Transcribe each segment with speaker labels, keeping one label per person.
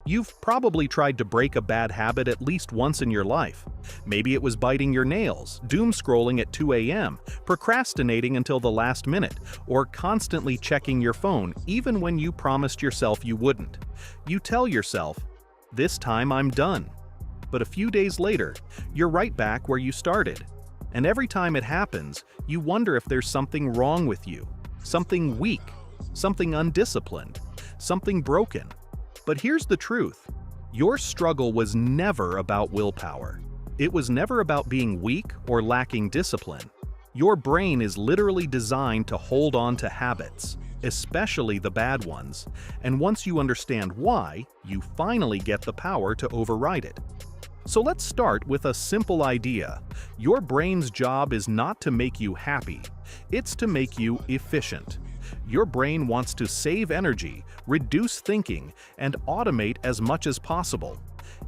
Speaker 1: You've probably tried to break a bad habit at least once in your life. Maybe it was biting your nails, doom scrolling at 2 a.m., procrastinating until the last minute, or constantly checking your phone even when you promised yourself you wouldn't. You tell yourself, "This time I'm done." But a few days later, you're right back where you started. And every time it happens, you wonder if there's something wrong with you, something weak, something undisciplined, something broken. But here's the truth. Your struggle was never about willpower. It was never about being weak or lacking discipline. Your brain is literally designed to hold on to habits, especially the bad ones, and once you understand why, you finally get the power to override it. So let's start with a simple idea. Your brain's job is not to make you happy, it's to make you efficient. Your brain wants to save energy, reduce thinking, and automate as much as possible.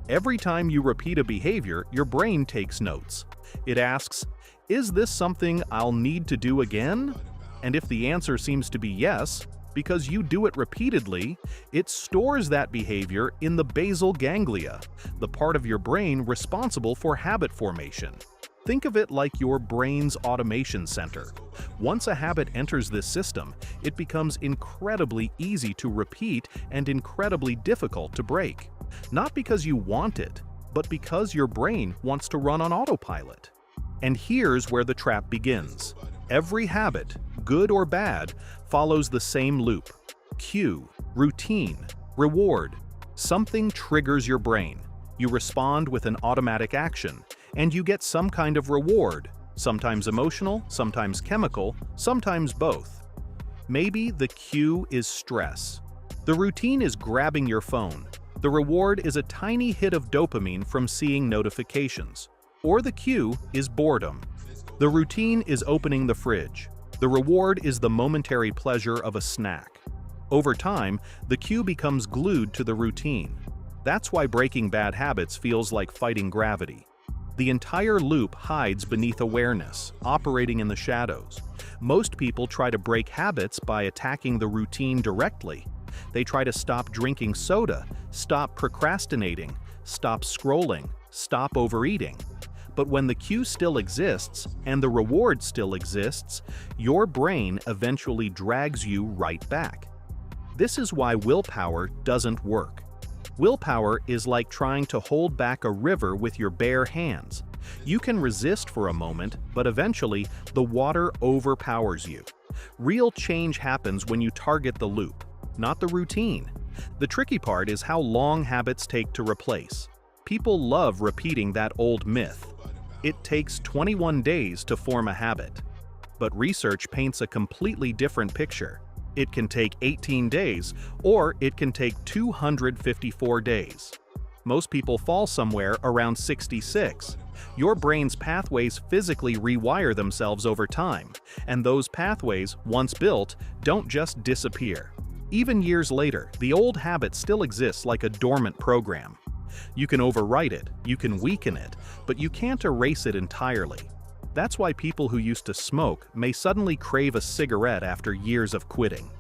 Speaker 1: Every time you repeat a behavior, your brain takes notes. It asks, "Is this something I'll need to do again?" And if the answer seems to be yes, because you do it repeatedly, it stores that behavior in the basal ganglia, the part of your brain responsible for habit formation. Think of it like your brain's automation center. Once a habit enters this system, it becomes incredibly easy to repeat and incredibly difficult to break. Not because you want it, but because your brain wants to run on autopilot. And here's where the trap begins. Every habit, good or bad, follows the same loop. Cue, routine, reward. Something triggers your brain. You respond with an automatic action, and you get some kind of reward, sometimes emotional, sometimes chemical, sometimes both. Maybe the cue is stress. The routine is grabbing your phone. The reward is a tiny hit of dopamine from seeing notifications. Or the cue is boredom. The routine is opening the fridge. The reward is the momentary pleasure of a snack. Over time, the cue becomes glued to the routine. That's why breaking bad habits feels like fighting gravity. The entire loop hides beneath awareness, operating in the shadows. Most people try to break habits by attacking the routine directly. They try to stop drinking soda, stop procrastinating, stop scrolling, stop overeating. But when the cue still exists and the reward still exists, your brain eventually drags you right back. This is why willpower doesn't work. Willpower is like trying to hold back a river with your bare hands. You can resist for a moment, but eventually the water overpowers you. Real change happens when you target the loop, not the routine. The tricky part is how long habits take to replace. People love repeating that old myth. It takes 21 days to form a habit. But research paints a completely different picture. It can take 18 days, or it can take 254 days. Most people fall somewhere around 66. Your brain's pathways physically rewire themselves over time, and those pathways, once built, don't just disappear. Even years later, the old habit still exists like a dormant program. You can overwrite it, you can weaken it, but you can't erase it entirely. That's why people who used to smoke may suddenly crave a cigarette after years of quitting.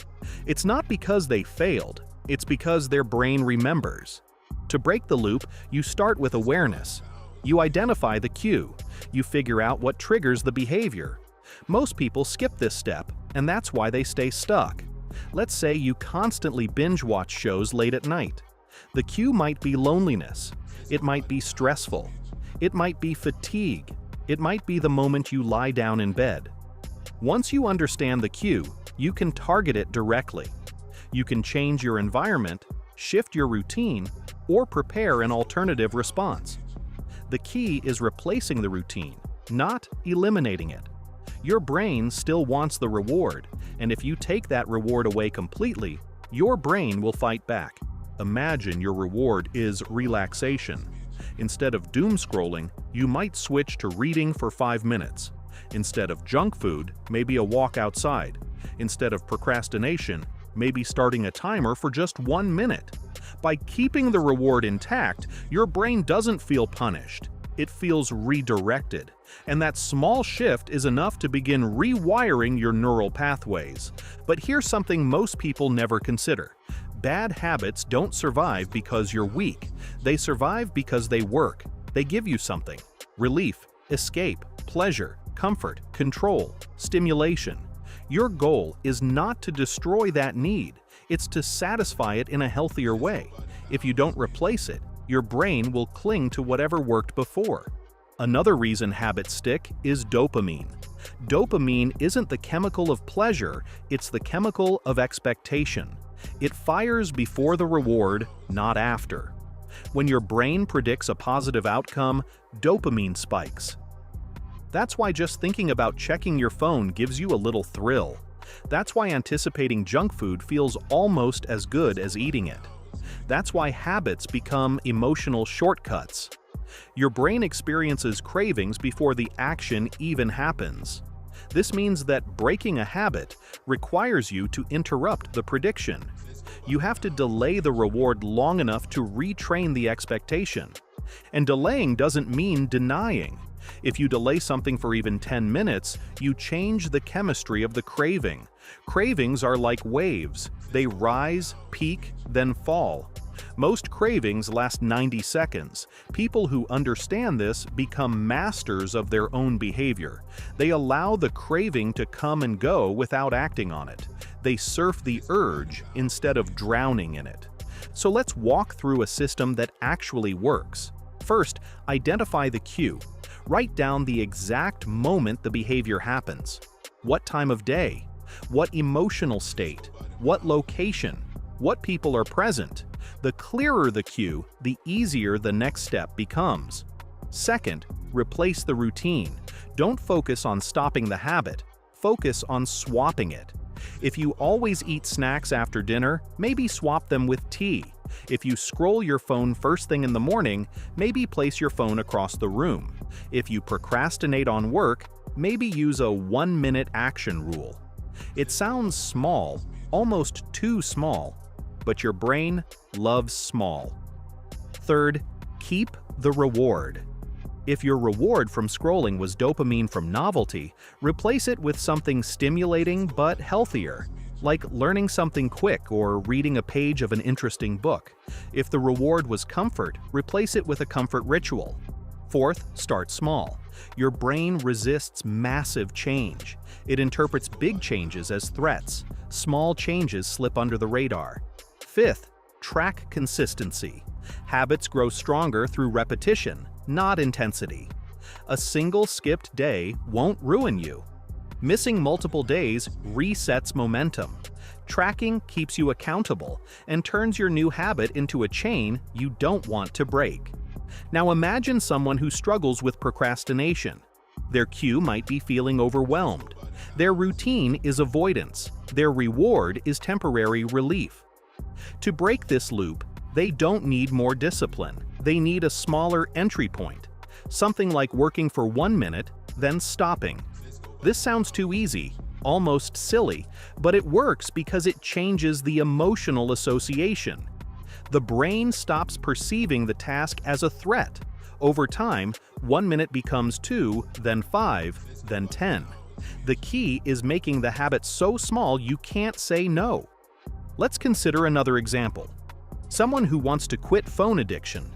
Speaker 1: It's not because they failed, it's because their brain remembers. To break the loop, you start with awareness. You identify the cue. You figure out what triggers the behavior. Most people skip this step, and that's why they stay stuck. Let's say you constantly binge-watch shows late at night. The cue might be loneliness. It might be stressful. It might be fatigue. It might be the moment you lie down in bed. Once you understand the cue, you can target it directly. You can change your environment, shift your routine, or prepare an alternative response. The key is replacing the routine, not eliminating it. Your brain still wants the reward, and if you take that reward away completely, your brain will fight back. Imagine your reward is relaxation. Instead of doom scrolling, you might switch to reading for 5 minutes. Instead of junk food, maybe a walk outside. Instead of procrastination, maybe starting a timer for just 1 minute. By keeping the reward intact, your brain doesn't feel punished. It feels redirected. And that small shift is enough to begin rewiring your neural pathways. But here's something most people never consider. Bad habits don't survive because you're weak. They survive because they work. They give you something: relief, escape, pleasure, comfort, control, stimulation. Your goal is not to destroy that need, it's to satisfy it in a healthier way. If you don't replace it, your brain will cling to whatever worked before. Another reason habits stick is dopamine. Dopamine isn't the chemical of pleasure, it's the chemical of expectation. It fires before the reward, not after. When your brain predicts a positive outcome, dopamine spikes. That's why just thinking about checking your phone gives you a little thrill. That's why anticipating junk food feels almost as good as eating it. That's why habits become emotional shortcuts. Your brain experiences cravings before the action even happens. This means that breaking a habit requires you to interrupt the prediction. You have to delay the reward long enough to retrain the expectation. And delaying doesn't mean denying. If you delay something for even 10 minutes, you change the chemistry of the craving. Cravings are like waves. They rise, peak, then fall. Most cravings last 90 seconds. People who understand this become masters of their own behavior. They allow the craving to come and go without acting on it. They surf the urge instead of drowning in it. So let's walk through a system that actually works. First, identify the cue. Write down the exact moment the behavior happens. What time of day? What emotional state? What location? What people are present? The clearer the cue, the easier the next step becomes. Second, replace the routine. Don't focus on stopping the habit. Focus on swapping it. If you always eat snacks after dinner, maybe swap them with tea. If you scroll your phone first thing in the morning, maybe place your phone across the room. If you procrastinate on work, maybe use a 1-minute action rule. It sounds small, almost too small, but your brain loves small. Third, keep the reward. If your reward from scrolling was dopamine from novelty, replace it with something stimulating but healthier, like learning something quick or reading a page of an interesting book. If the reward was comfort, replace it with a comfort ritual. Fourth, start small. Your brain resists massive change. It interprets big changes as threats. Small changes slip under the radar. Fifth, track consistency. Habits grow stronger through repetition, not intensity. A single skipped day won't ruin you. Missing multiple days resets momentum. Tracking keeps you accountable and turns your new habit into a chain you don't want to break. Now imagine someone who struggles with procrastination. Their cue might be feeling overwhelmed. Their routine is avoidance. Their reward is temporary relief. To break this loop, they don't need more discipline. They need a smaller entry point. Something like working for 1 minute, then stopping. This sounds too easy, almost silly, but it works because it changes the emotional association. The brain stops perceiving the task as a threat. Over time, 1 minute becomes 2, then 5, then 10. The key is making the habit so small you can't say no. Let's consider another example. Someone who wants to quit phone addiction.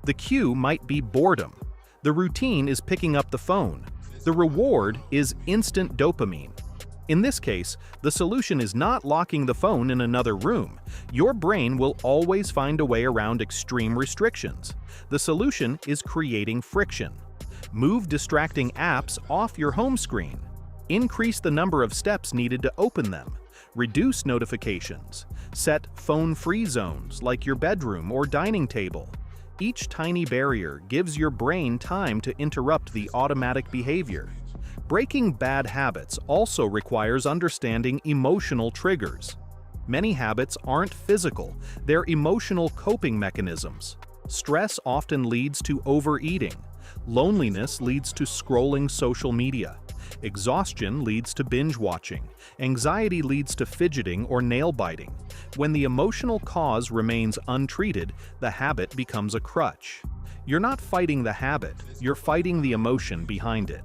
Speaker 1: The cue might be boredom. The routine is picking up the phone. The reward is instant dopamine. In this case, the solution is not locking the phone in another room. Your brain will always find a way around extreme restrictions. The solution is creating friction. Move distracting apps off your home screen. Increase the number of steps needed to open them. Reduce notifications. Set phone-free zones like your bedroom or dining table. Each tiny barrier gives your brain time to interrupt the automatic behavior. Breaking bad habits also requires understanding emotional triggers. Many habits aren't physical, they're emotional coping mechanisms. Stress often leads to overeating. Loneliness leads to scrolling social media. Exhaustion leads to binge watching. Anxiety leads to fidgeting or nail biting. When the emotional cause remains untreated, the habit becomes a crutch. You're not fighting the habit, you're fighting the emotion behind it.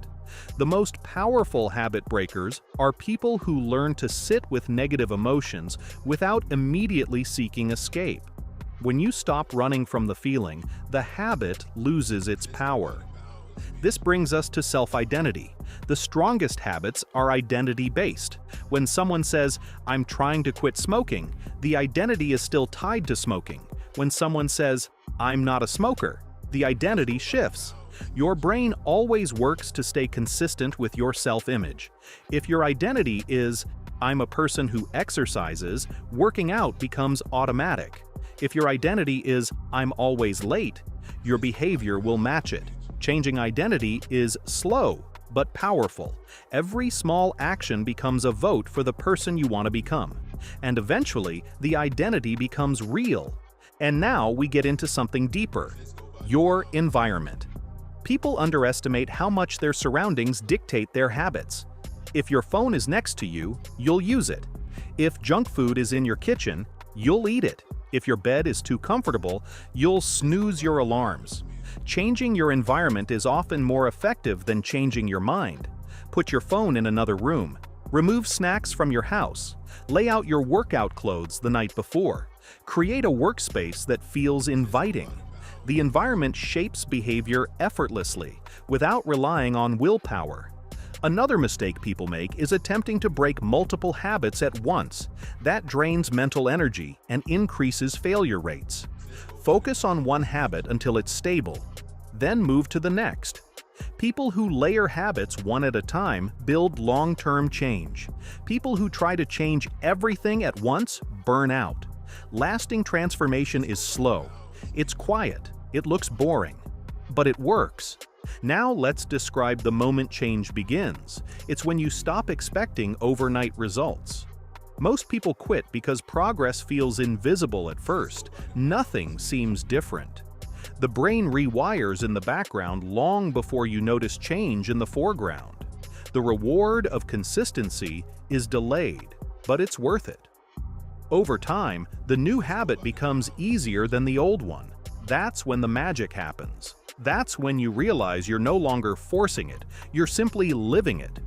Speaker 1: The most powerful habit breakers are people who learn to sit with negative emotions without immediately seeking escape. When you stop running from the feeling, the habit loses its power. This brings us to self-identity. The strongest habits are identity-based. When someone says, "I'm trying to quit smoking," the identity is still tied to smoking. When someone says, "I'm not a smoker," the identity shifts. Your brain always works to stay consistent with your self-image. If your identity is, "I'm a person who exercises," working out becomes automatic. If your identity is, "I'm always late," your behavior will match it. Changing identity is slow, but powerful. Every small action becomes a vote for the person you want to become. And eventually, the identity becomes real. And now we get into something deeper: your environment. People underestimate how much their surroundings dictate their habits. If your phone is next to you, you'll use it. If junk food is in your kitchen, you'll eat it. If your bed is too comfortable, you'll snooze your alarms. Changing your environment is often more effective than changing your mind. Put your phone in another room. Remove snacks from your house. Lay out your workout clothes the night before. Create a workspace that feels inviting. The environment shapes behavior effortlessly, without relying on willpower. Another mistake people make is attempting to break multiple habits at once. That drains mental energy and increases failure rates. Focus on one habit until it's stable, then move to the next. People who layer habits one at a time build long-term change. People who try to change everything at once burn out. Lasting transformation is slow. It's quiet. It looks boring. But it works. Now let's describe the moment change begins. It's when you stop expecting overnight results. Most people quit because progress feels invisible at first. Nothing seems different. The brain rewires in the background long before you notice change in the foreground. The reward of consistency is delayed, but it's worth it. Over time, the new habit becomes easier than the old one. That's when the magic happens. That's when you realize you're no longer forcing it, you're simply living it.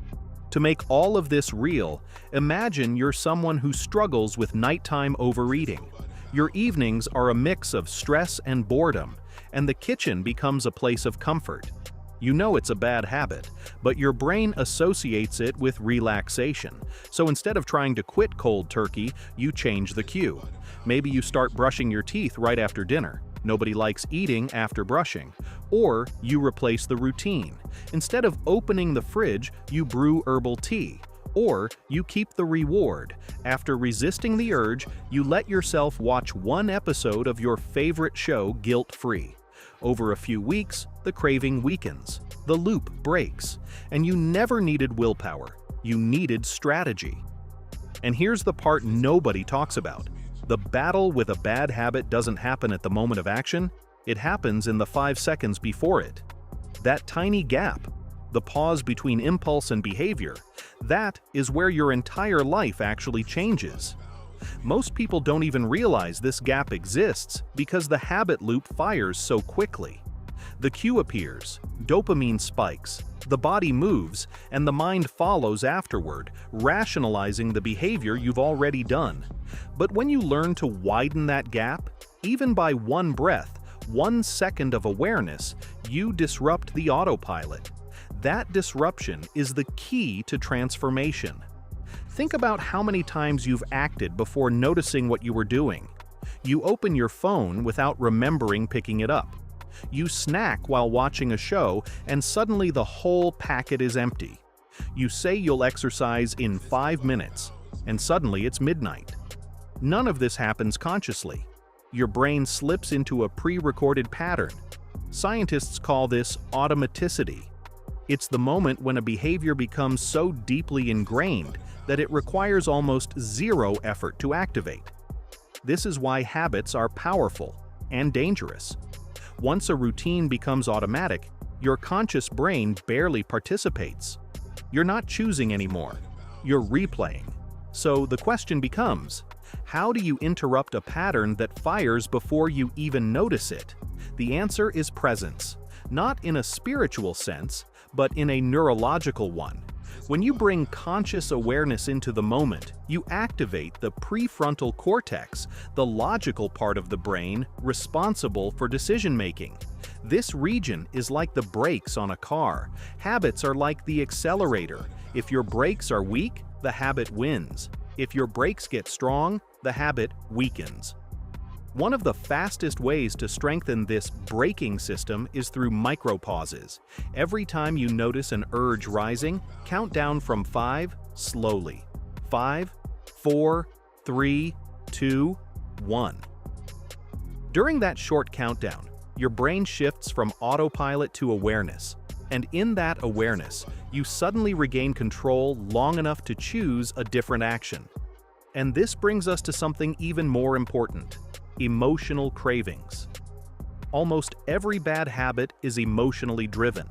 Speaker 1: To make all of this real, imagine you're someone who struggles with nighttime overeating. Your evenings are a mix of stress and boredom, and the kitchen becomes a place of comfort. You know it's a bad habit, but your brain associates it with relaxation. So instead of trying to quit cold turkey, you change the cue. Maybe you start brushing your teeth right after dinner. Nobody likes eating after brushing. Or you replace the routine. Instead of opening the fridge, you brew herbal tea. Or you keep the reward. After resisting the urge, you let yourself watch one episode of your favorite show guilt-free. Over a few weeks, the craving weakens, the loop breaks, and you never needed willpower. You needed strategy. And here's the part nobody talks about. The battle with a bad habit doesn't happen at the moment of action, it happens in the 5 seconds before it. That tiny gap, the pause between impulse and behavior, that is where your entire life actually changes. Most people don't even realize this gap exists because the habit loop fires so quickly. The cue appears, dopamine spikes, the body moves, and the mind follows afterward, rationalizing the behavior you've already done. But when you learn to widen that gap, even by one breath, 1 second of awareness, you disrupt the autopilot. That disruption is the key to transformation. Think about how many times you've acted before noticing what you were doing. You open your phone without remembering picking it up. You snack while watching a show, and suddenly the whole packet is empty. You say you'll exercise in 5 minutes, and suddenly it's midnight. None of this happens consciously. Your brain slips into a pre-recorded pattern. Scientists call this automaticity. It's the moment when a behavior becomes so deeply ingrained that it requires almost zero effort to activate. This is why habits are powerful and dangerous. Once a routine becomes automatic, your conscious brain barely participates. You're not choosing anymore, you're replaying. So the question becomes, how do you interrupt a pattern that fires before you even notice it? The answer is presence, not in a spiritual sense, but in a neurological one. When you bring conscious awareness into the moment, you activate the prefrontal cortex, the logical part of the brain responsible for decision-making. This region is like the brakes on a car. Habits are like the accelerator. If your brakes are weak, the habit wins. If your brakes get strong, the habit weakens. One of the fastest ways to strengthen this braking system is through micropauses. Every time you notice an urge rising, count down from 5 slowly. 5, 4, 3, 2, 1. During that short countdown, your brain shifts from autopilot to awareness. And in that awareness, you suddenly regain control long enough to choose a different action. And this brings us to something even more important: emotional cravings. Almost every bad habit is emotionally driven.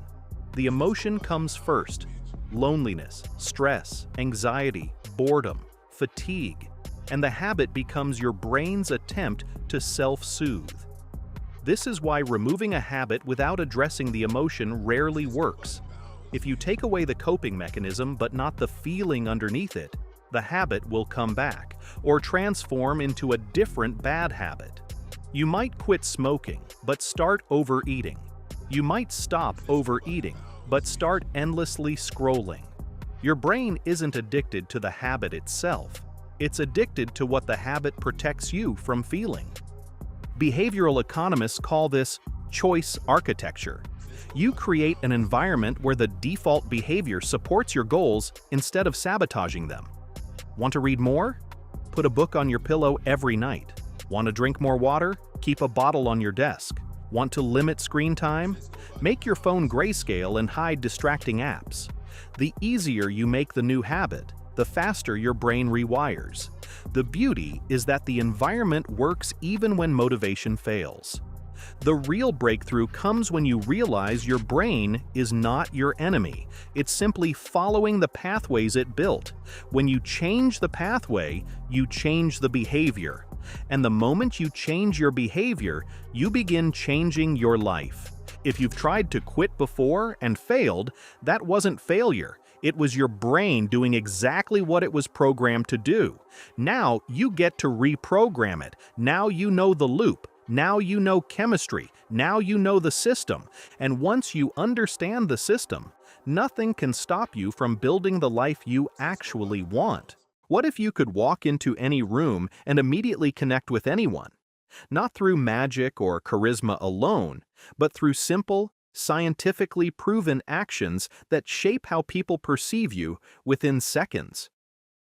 Speaker 1: The emotion comes first: loneliness, stress, anxiety, boredom, fatigue, and the habit becomes your brain's attempt to self-soothe. This is why removing a habit without addressing the emotion rarely works. If you take away the coping mechanism but not the feeling underneath it, the habit will come back or transform into a different bad habit. You might quit smoking, but start overeating. You might stop overeating, but start endlessly scrolling. Your brain isn't addicted to the habit itself. It's addicted to what the habit protects you from feeling. Behavioral economists call this choice architecture. You create an environment where the default behavior supports your goals instead of sabotaging them. Want to read more? Put a book on your pillow every night. Want to drink more water? Keep a bottle on your desk. Want to limit screen time? Make your phone grayscale and hide distracting apps. The easier you make the new habit, the faster your brain rewires. The beauty is that the environment works even when motivation fails. The real breakthrough comes when you realize your brain is not your enemy. It's simply following the pathways it built. When you change the pathway, you change the behavior. And the moment you change your behavior, you begin changing your life. If you've tried to quit before and failed, that wasn't failure. It was your brain doing exactly what it was programmed to do. Now you get to reprogram it. Now you know the loop. Now you know chemistry. Now you know the system. And once you understand the system, nothing can stop you from building the life you actually want. What if you could walk into any room and immediately connect with anyone? Not through magic or charisma alone, but through simple, scientifically proven actions that shape how people perceive you within seconds.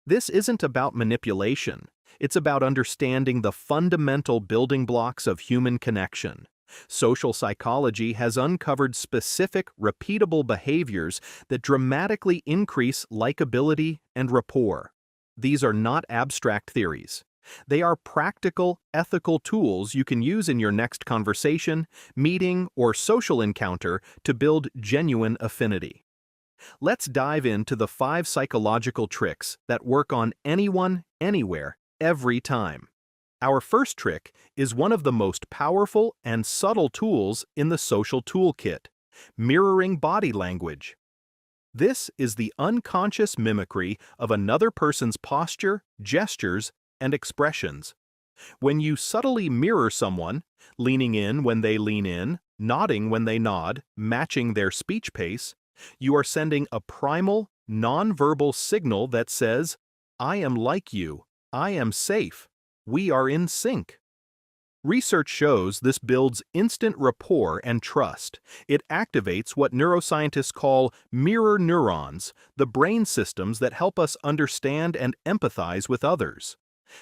Speaker 1: This isn't about manipulation. It's about understanding the fundamental building blocks of human connection. Social psychology has uncovered specific, repeatable behaviors that dramatically increase likability and rapport. These are not abstract theories. They are practical, ethical tools you can use in your next conversation, meeting, or social encounter to build genuine affinity. Let's dive into the 5 psychological tricks that work on anyone, anywhere, every time. Our first trick is one of the most powerful and subtle tools in the social toolkit: mirroring body language. This is the unconscious mimicry of another person's posture, gestures, and expressions. When you subtly mirror someone, leaning in when they lean in, nodding when they nod, matching their speech pace, you are sending a primal, non-verbal signal that says, "I am like you, I am safe, we are in sync." Research shows this builds instant rapport and trust. It activates what neuroscientists call mirror neurons, the brain systems that help us understand and empathize with others.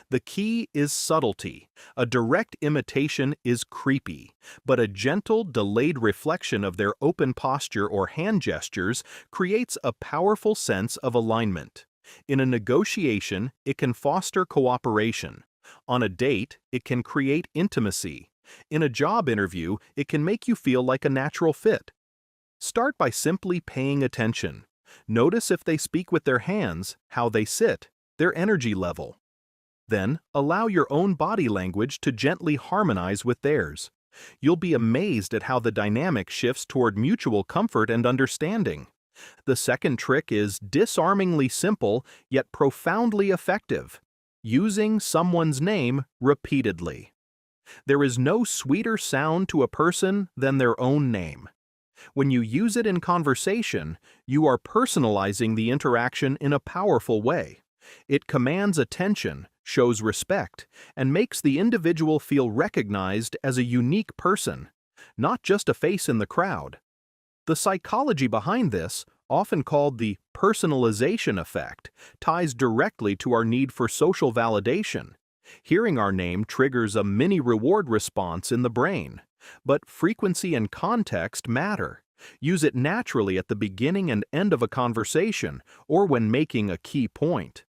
Speaker 1: The key is subtlety. A direct imitation is creepy, but a gentle, delayed reflection of their open posture or hand gestures creates a powerful sense of alignment. In a negotiation, it can foster cooperation. On a date, it can create intimacy. In a job interview, it can make you feel like a natural fit. Start by simply paying attention. Notice if they speak with their hands, how they sit, their energy level. Then, allow your own body language to gently harmonize with theirs. You'll be amazed at how the dynamic shifts toward mutual comfort and understanding. The second trick is disarmingly simple yet profoundly effective: using someone's name repeatedly. There is no sweeter sound to a person than their own name. When you use it in conversation, you are personalizing the interaction in a powerful way. It commands attention, shows respect, and makes the individual feel recognized as a unique person, not just a face in the crowd. The psychology behind this, often called the personalization effect, ties directly to our need for social validation. Hearing our name triggers a mini reward response in the brain. But frequency and context matter. Use it naturally at the beginning and end of a conversation or when making a key point.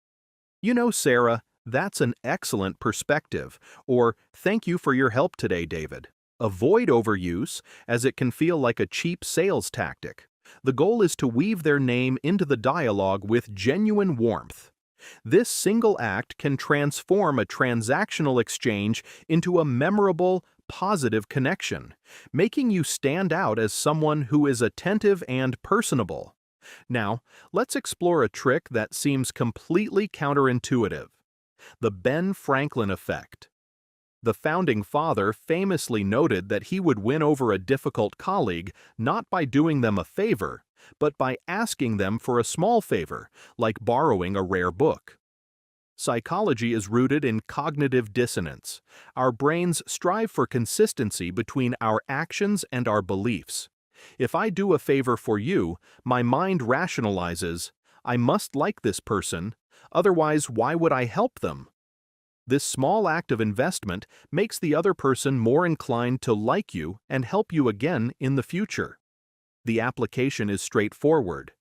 Speaker 1: "You know, Sarah, that's an excellent perspective," or "Thank you for your help today, David." Avoid overuse, as it can feel like a cheap sales tactic. The goal is to weave their name into the dialogue with genuine warmth. This single act can transform a transactional exchange into a memorable, positive connection, making you stand out as someone who is attentive and personable. Now, let's explore a trick that seems completely counterintuitive: the Ben Franklin effect. The founding father famously noted that he would win over a difficult colleague not by doing them a favor, but by asking them for a small favor, like borrowing a rare book. Psychology is rooted in cognitive dissonance. Our brains strive for consistency between our actions and our beliefs. If I do a favor for you, my mind rationalizes, "I must like this person, otherwise why would I help them?" This small act of investment makes the other person more inclined to like you and help you again in the future. The application is straightforward.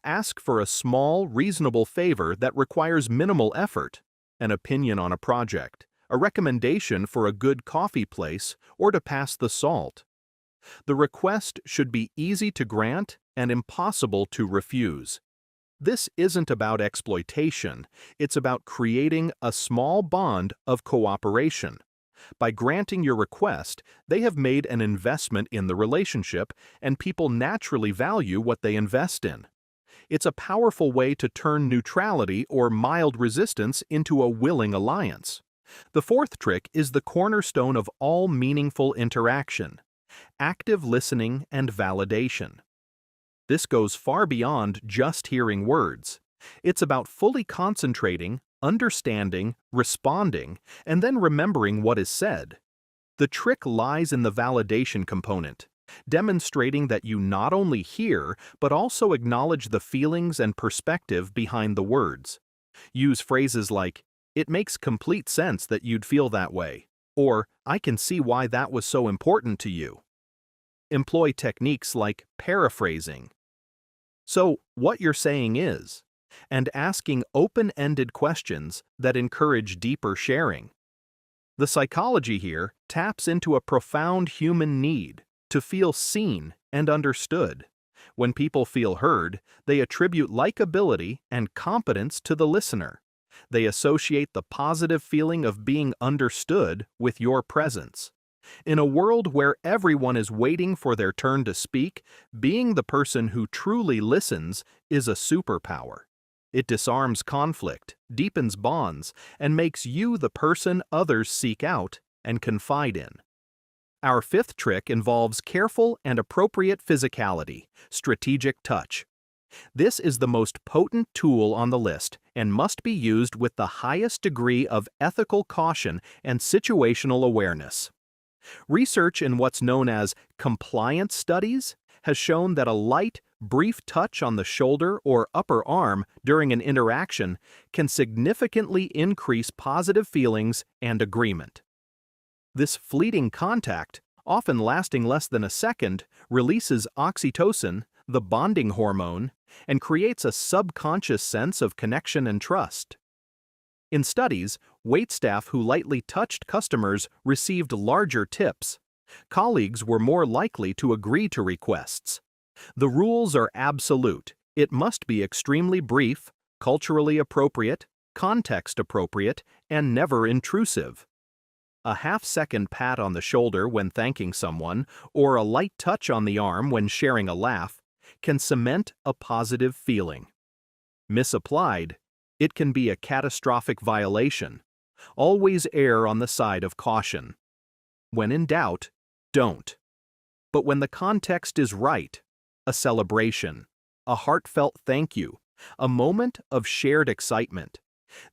Speaker 1: Ask for a small, reasonable favor that requires minimal effort: an opinion on a project, a recommendation for a good coffee place, or to pass the salt. The request should be easy to grant and impossible to refuse. This isn't about exploitation, it's about creating a small bond of cooperation. By granting your request, they have made an investment in the relationship, and people naturally value what they invest in. It's a powerful way to turn neutrality or mild resistance into a willing alliance. The fourth trick is the cornerstone of all meaningful interaction: active listening and validation. This goes far beyond just hearing words. It's about fully concentrating, understanding, responding, and then remembering what is said. The trick lies in the validation component, demonstrating that you not only hear, but also acknowledge the feelings and perspective behind the words. Use phrases like, "It makes complete sense that you'd feel that way," or "I can see why that was so important to you." Employ techniques like paraphrasing. "So, what you're saying is," and asking open-ended questions that encourage deeper sharing. The psychology here taps into a profound human need to feel seen and understood. When people feel heard, they attribute likability and competence to the listener. They associate the positive feeling of being understood with your presence. In a world where everyone is waiting for their turn to speak, being the person who truly listens is a superpower. It disarms conflict, deepens bonds, and makes you the person others seek out and confide in. Our fifth trick involves careful and appropriate physicality, strategic touch. This is the most potent tool on the list and must be used with the highest degree of ethical caution and situational awareness. Research in what's known as compliance studies has shown that a light, brief touch on the shoulder or upper arm during an interaction can significantly increase positive feelings and agreement. This fleeting contact, often lasting less than a second, releases oxytocin, the bonding hormone, and creates a subconscious sense of connection and trust. In studies, waitstaff who lightly touched customers received larger tips. Colleagues were more likely to agree to requests. The rules are absolute. It must be extremely brief, culturally appropriate, context appropriate, and never intrusive. A half-second pat on the shoulder when thanking someone, or a light touch on the arm when sharing a laugh, can cement a positive feeling. Misapplied, it can be a catastrophic violation. Always err on the side of caution. When in doubt, don't. But when the context is right, a celebration, a heartfelt thank you, a moment of shared excitement,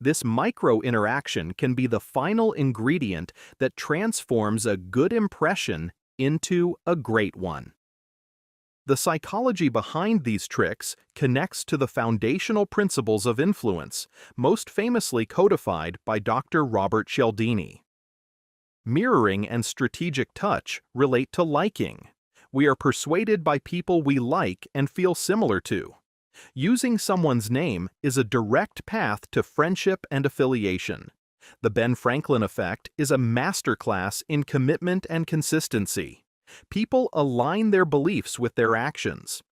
Speaker 1: this micro-interaction can be the final ingredient that transforms a good impression into a great one. The psychology behind these tricks connects to the foundational principles of influence, most famously codified by Dr. Robert Cialdini. Mirroring and strategic touch relate to liking. We are persuaded by people we like and feel similar to. Using someone's name is a direct path to friendship and affiliation. The Ben Franklin effect is a masterclass in commitment and consistency. People align their beliefs with their actions.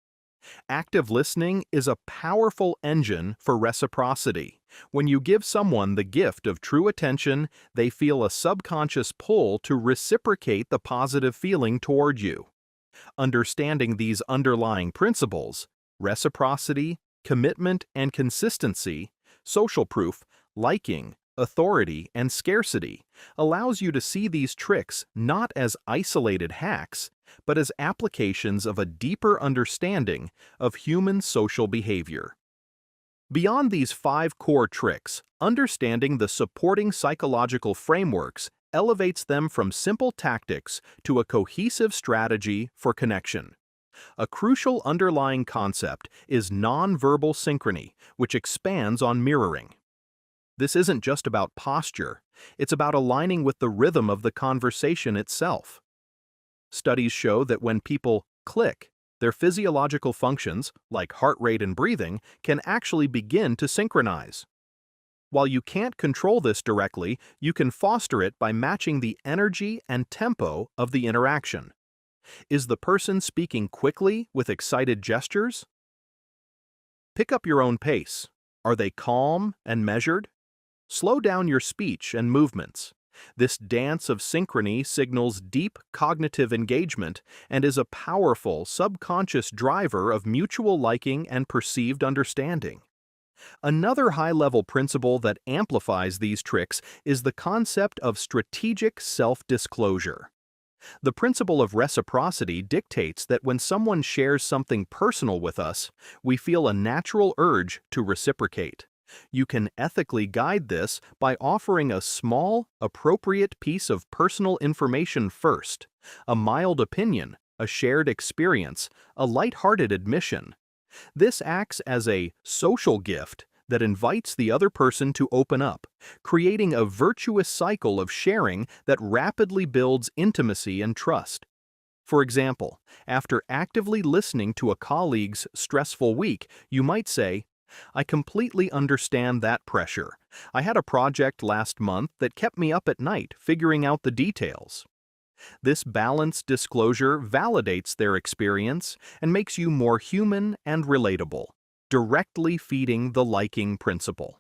Speaker 1: Active listening is a powerful engine for reciprocity. When you give someone the gift of true attention, they feel a subconscious pull to reciprocate the positive feeling toward you. Understanding these underlying principles, reciprocity, commitment and consistency, social proof, liking, authority, and scarcity, allows you to see these tricks not as isolated hacks, but as applications of a deeper understanding of human social behavior. Beyond these 5 core tricks, understanding the supporting psychological frameworks elevates them from simple tactics to a cohesive strategy for connection. A crucial underlying concept is nonverbal synchrony, which expands on mirroring. This isn't just about posture, it's about aligning with the rhythm of the conversation itself. Studies show that when people click, their physiological functions, like heart rate and breathing, can actually begin to synchronize. While you can't control this directly, you can foster it by matching the energy and tempo of the interaction. Is the person speaking quickly with excited gestures? Pick up your own pace. Are they calm and measured? Slow down your speech and movements. This dance of synchrony signals deep cognitive engagement and is a powerful subconscious driver of mutual liking and perceived understanding. Another high-level principle that amplifies these tricks is the concept of strategic self-disclosure. The principle of reciprocity dictates that when someone shares something personal with us, we feel a natural urge to reciprocate. You can ethically guide this by offering a small, appropriate piece of personal information first, a mild opinion, a shared experience, a light-hearted admission. This acts as a social gift that invites the other person to open up, creating a virtuous cycle of sharing that rapidly builds intimacy and trust. For example, after actively listening to a colleague's stressful week, you might say, "I completely understand that pressure. I had a project last month that kept me up at night figuring out the details." This balanced disclosure validates their experience and makes you more human and relatable, directly feeding the liking principle.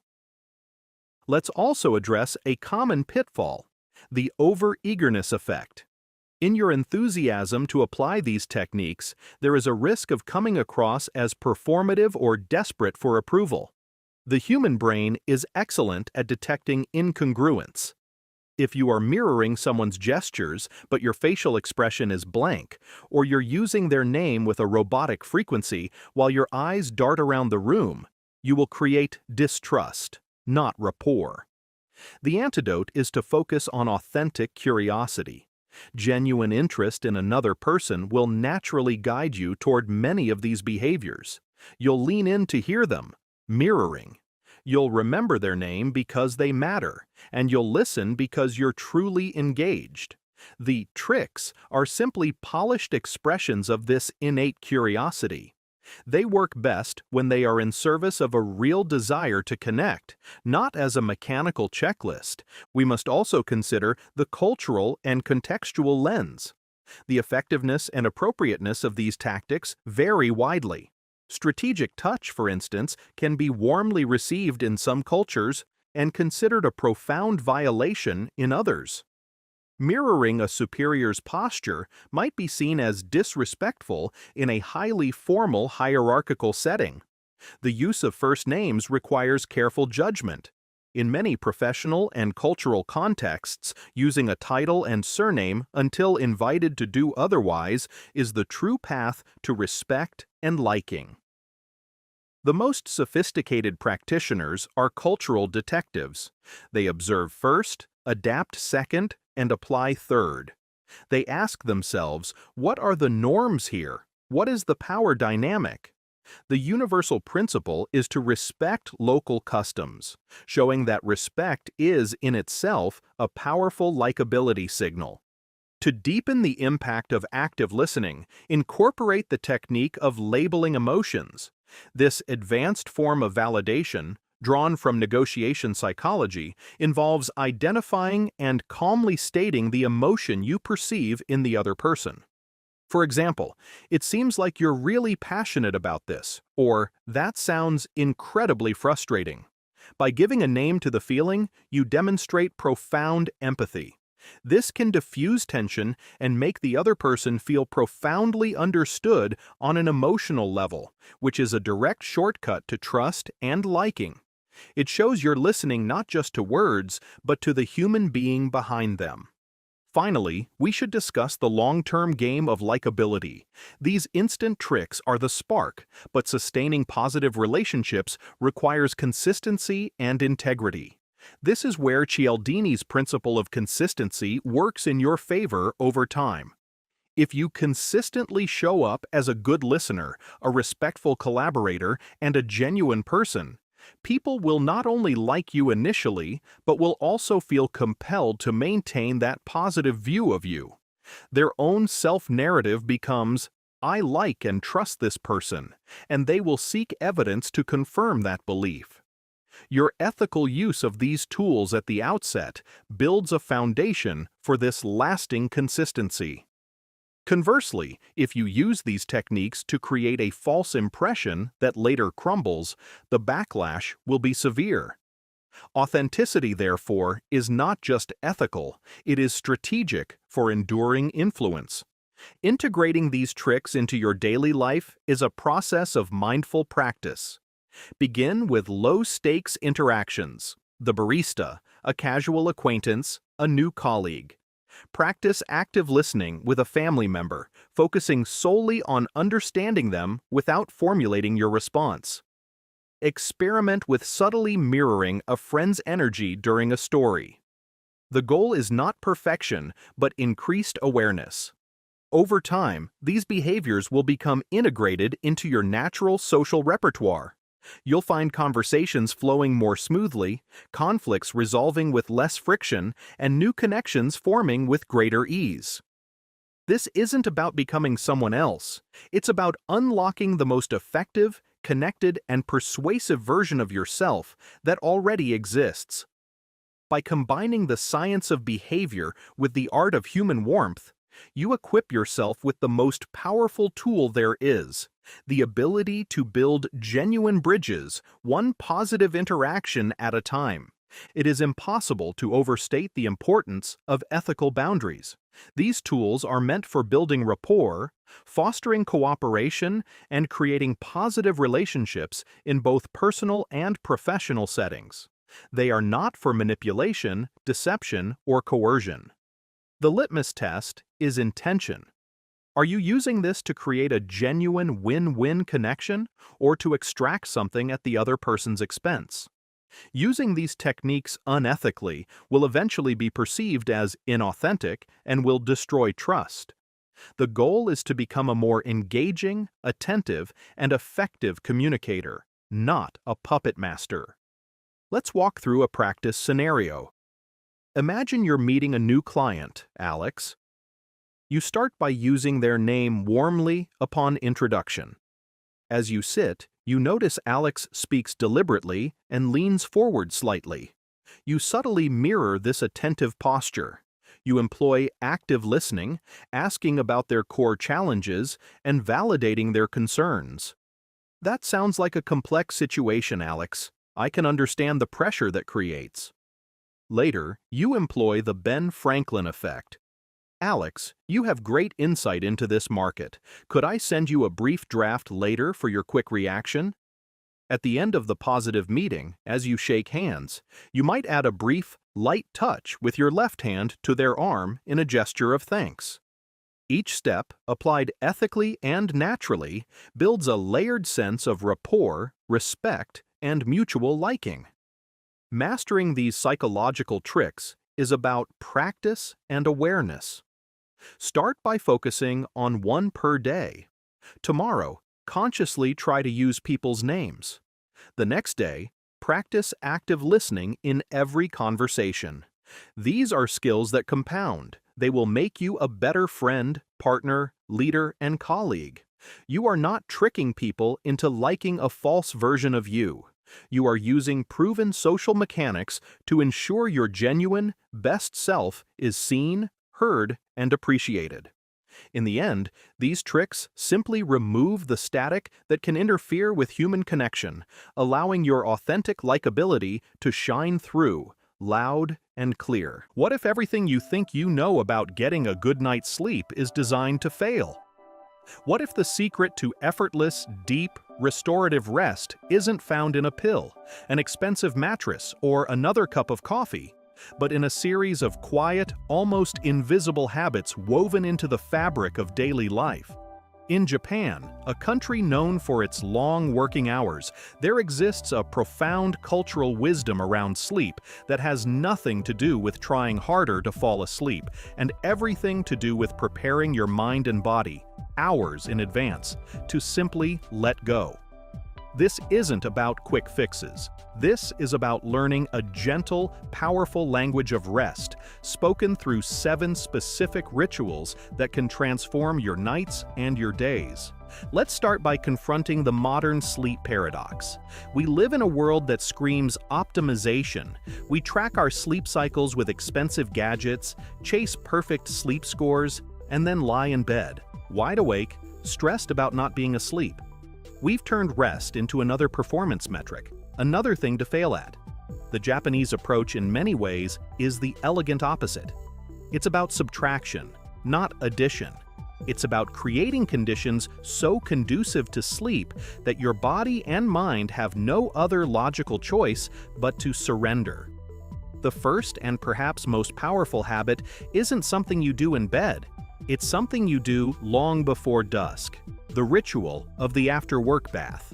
Speaker 1: Let's also address a common pitfall, the over-eagerness effect. In your enthusiasm to apply these techniques, there is a risk of coming across as performative or desperate for approval. The human brain is excellent at detecting incongruence. If you are mirroring someone's gestures, but your facial expression is blank, or you're using their name with a robotic frequency while your eyes dart around the room, you will create distrust, not rapport. The antidote is to focus on authentic curiosity. Genuine interest in another person will naturally guide you toward many of these behaviors. You'll lean in to hear them, mirroring. You'll remember their name because they matter, and you'll listen because you're truly engaged. The tricks are simply polished expressions of this innate curiosity. They work best when they are in service of a real desire to connect, not as a mechanical checklist. We must also consider the cultural and contextual lens. The effectiveness and appropriateness of these tactics vary widely. Strategic touch, for instance, can be warmly received in some cultures and considered a profound violation in others. Mirroring a superior's posture might be seen as disrespectful in a highly formal hierarchical setting. The use of first names requires careful judgment. In many professional and cultural contexts, using a title and surname until invited to do otherwise is the true path to respect and liking. The most sophisticated practitioners are cultural detectives. They observe first, adapt second, and apply third. They ask themselves, what are the norms here? What is the power dynamic? The universal principle is to respect local customs, showing that respect is in itself a powerful likability signal. To deepen the impact of active listening, incorporate the technique of labeling emotions. This advanced form of validation, drawn from negotiation psychology, involves identifying and calmly stating the emotion you perceive in the other person. For example, it seems like you're really passionate about this, or that sounds incredibly frustrating. By giving a name to the feeling, you demonstrate profound empathy. This can diffuse tension and make the other person feel profoundly understood on an emotional level, which is a direct shortcut to trust and liking. It shows you're listening not just to words, but to the human being behind them. Finally, we should discuss the long-term game of likability. These instant tricks are the spark, but sustaining positive relationships requires consistency and integrity. This is where Cialdini's principle of consistency works in your favor over time. If you consistently show up as a good listener, a respectful collaborator, and a genuine person, people will not only like you initially, but will also feel compelled to maintain that positive view of you. Their own self-narrative becomes, "I like and trust this person," and they will seek evidence to confirm that belief. Your ethical use of these tools at the outset builds a foundation for this lasting consistency. Conversely, if you use these techniques to create a false impression that later crumbles, the backlash will be severe. Authenticity, therefore, is not just ethical, it is strategic for enduring influence. Integrating these tricks into your daily life is a process of mindful practice. Begin with low-stakes interactions: the barista, a casual acquaintance, a new colleague. Practice active listening with a family member, focusing solely on understanding them without formulating your response. Experiment with subtly mirroring a friend's energy during a story. The goal is not perfection, but increased awareness. Over time, these behaviors will become integrated into your natural social repertoire. You'll find conversations flowing more smoothly, conflicts resolving with less friction, and new connections forming with greater ease. This isn't about becoming someone else. It's about unlocking the most effective, connected, and persuasive version of yourself that already exists. By combining the science of behavior with the art of human warmth, you equip yourself with the most powerful tool there is: the ability to build genuine bridges, one positive interaction at a time. It is impossible to overstate the importance of ethical boundaries. These tools are meant for building rapport, fostering cooperation, and creating positive relationships in both personal and professional settings. They are not for manipulation, deception, or coercion. The litmus test is intention. Are you using this to create a genuine win-win connection, or to extract something at the other person's expense? Using these techniques unethically will eventually be perceived as inauthentic and will destroy trust. The goal is to become a more engaging, attentive, and effective communicator, not a puppet master. Let's walk through a practice scenario. Imagine you're meeting a new client, Alex. You start by using their name warmly upon introduction. As you sit, you notice Alex speaks deliberately and leans forward slightly. You subtly mirror this attentive posture. You employ active listening, asking about their core challenges and validating their concerns. "That sounds like a complex situation, Alex. I can understand the pressure that creates." Later, you employ the Ben Franklin effect. Alex, you have great insight into this market. Could I send you a brief draft later for your quick reaction? At the end of the positive meeting, as you shake hands, you might add a brief, light touch with your left hand to their arm in a gesture of thanks. Each step, applied ethically and naturally, builds a layered sense of rapport, respect, and mutual liking. Mastering these psychological tricks is about practice and awareness. Start by focusing on one per day. Tomorrow, consciously try to use people's names. The next day, practice active listening in every conversation. These are skills that compound. They will make you a better friend, partner, leader, and colleague. You are not tricking people into liking a false version of you. You are using proven social mechanics to ensure your genuine, best self is seen, heard, and appreciated. In the end, these tricks simply remove the static that can interfere with human connection, allowing your authentic likability to shine through, loud and clear. What if everything you think you know about getting a good night's sleep is designed to fail? What if the secret to effortless, deep, restorative rest isn't found in a pill, an expensive mattress, or another cup of coffee, but in a series of quiet, almost invisible habits woven into the fabric of daily life? In Japan, a country known for its long working hours, there exists a profound cultural wisdom around sleep that has nothing to do with trying harder to fall asleep, and everything to do with preparing your mind and body, hours in advance, to simply let go. This isn't about quick fixes. This is about learning a gentle, powerful language of rest, spoken through 7 specific rituals that can transform your nights and your days. Let's start by confronting the modern sleep paradox. We live in a world that screams optimization. We track our sleep cycles with expensive gadgets, chase perfect sleep scores, and then lie in bed, wide awake, stressed about not being asleep. We've turned rest into another performance metric, another thing to fail at. The Japanese approach in many ways is the elegant opposite. It's about subtraction, not addition. It's about creating conditions so conducive to sleep that your body and mind have no other logical choice but to surrender. The first and perhaps most powerful habit isn't something you do in bed. It's something you do long before dusk, the ritual of the after-work bath.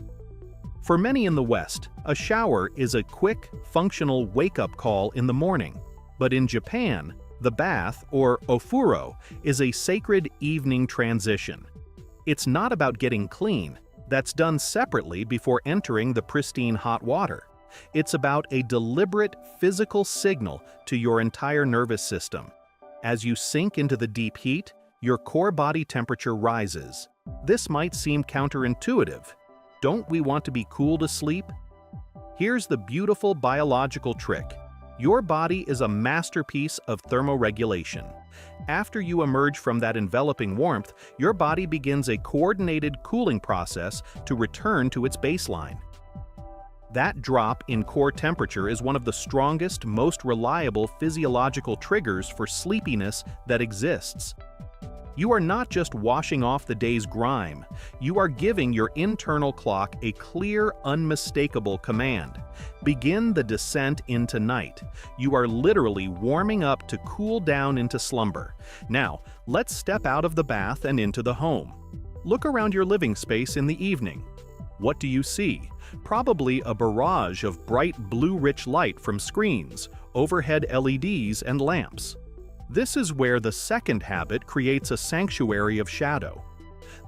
Speaker 1: For many in the West, a shower is a quick, functional wake-up call in the morning. But in Japan, the bath, or ofuro, is a sacred evening transition. It's not about getting clean. That's done separately before entering the pristine hot water. It's about a deliberate physical signal to your entire nervous system. As you sink into the deep heat, your core body temperature rises. This might seem counterintuitive. Don't we want to be cool to sleep? Here's the beautiful biological trick. Your body is a masterpiece of thermoregulation. After you emerge from that enveloping warmth, your body begins a coordinated cooling process to return to its baseline. That drop in core temperature is one of the strongest, most reliable physiological triggers for sleepiness that exists. You are not just washing off the day's grime. You are giving your internal clock a clear, unmistakable command. Begin the descent into night. You are literally warming up to cool down into slumber. Now, let's step out of the bath and into the home. Look around your living space in the evening. What do you see? Probably a barrage of bright blue-rich light from screens, overhead LEDs, and lamps. This is where the second habit creates a sanctuary of shadow.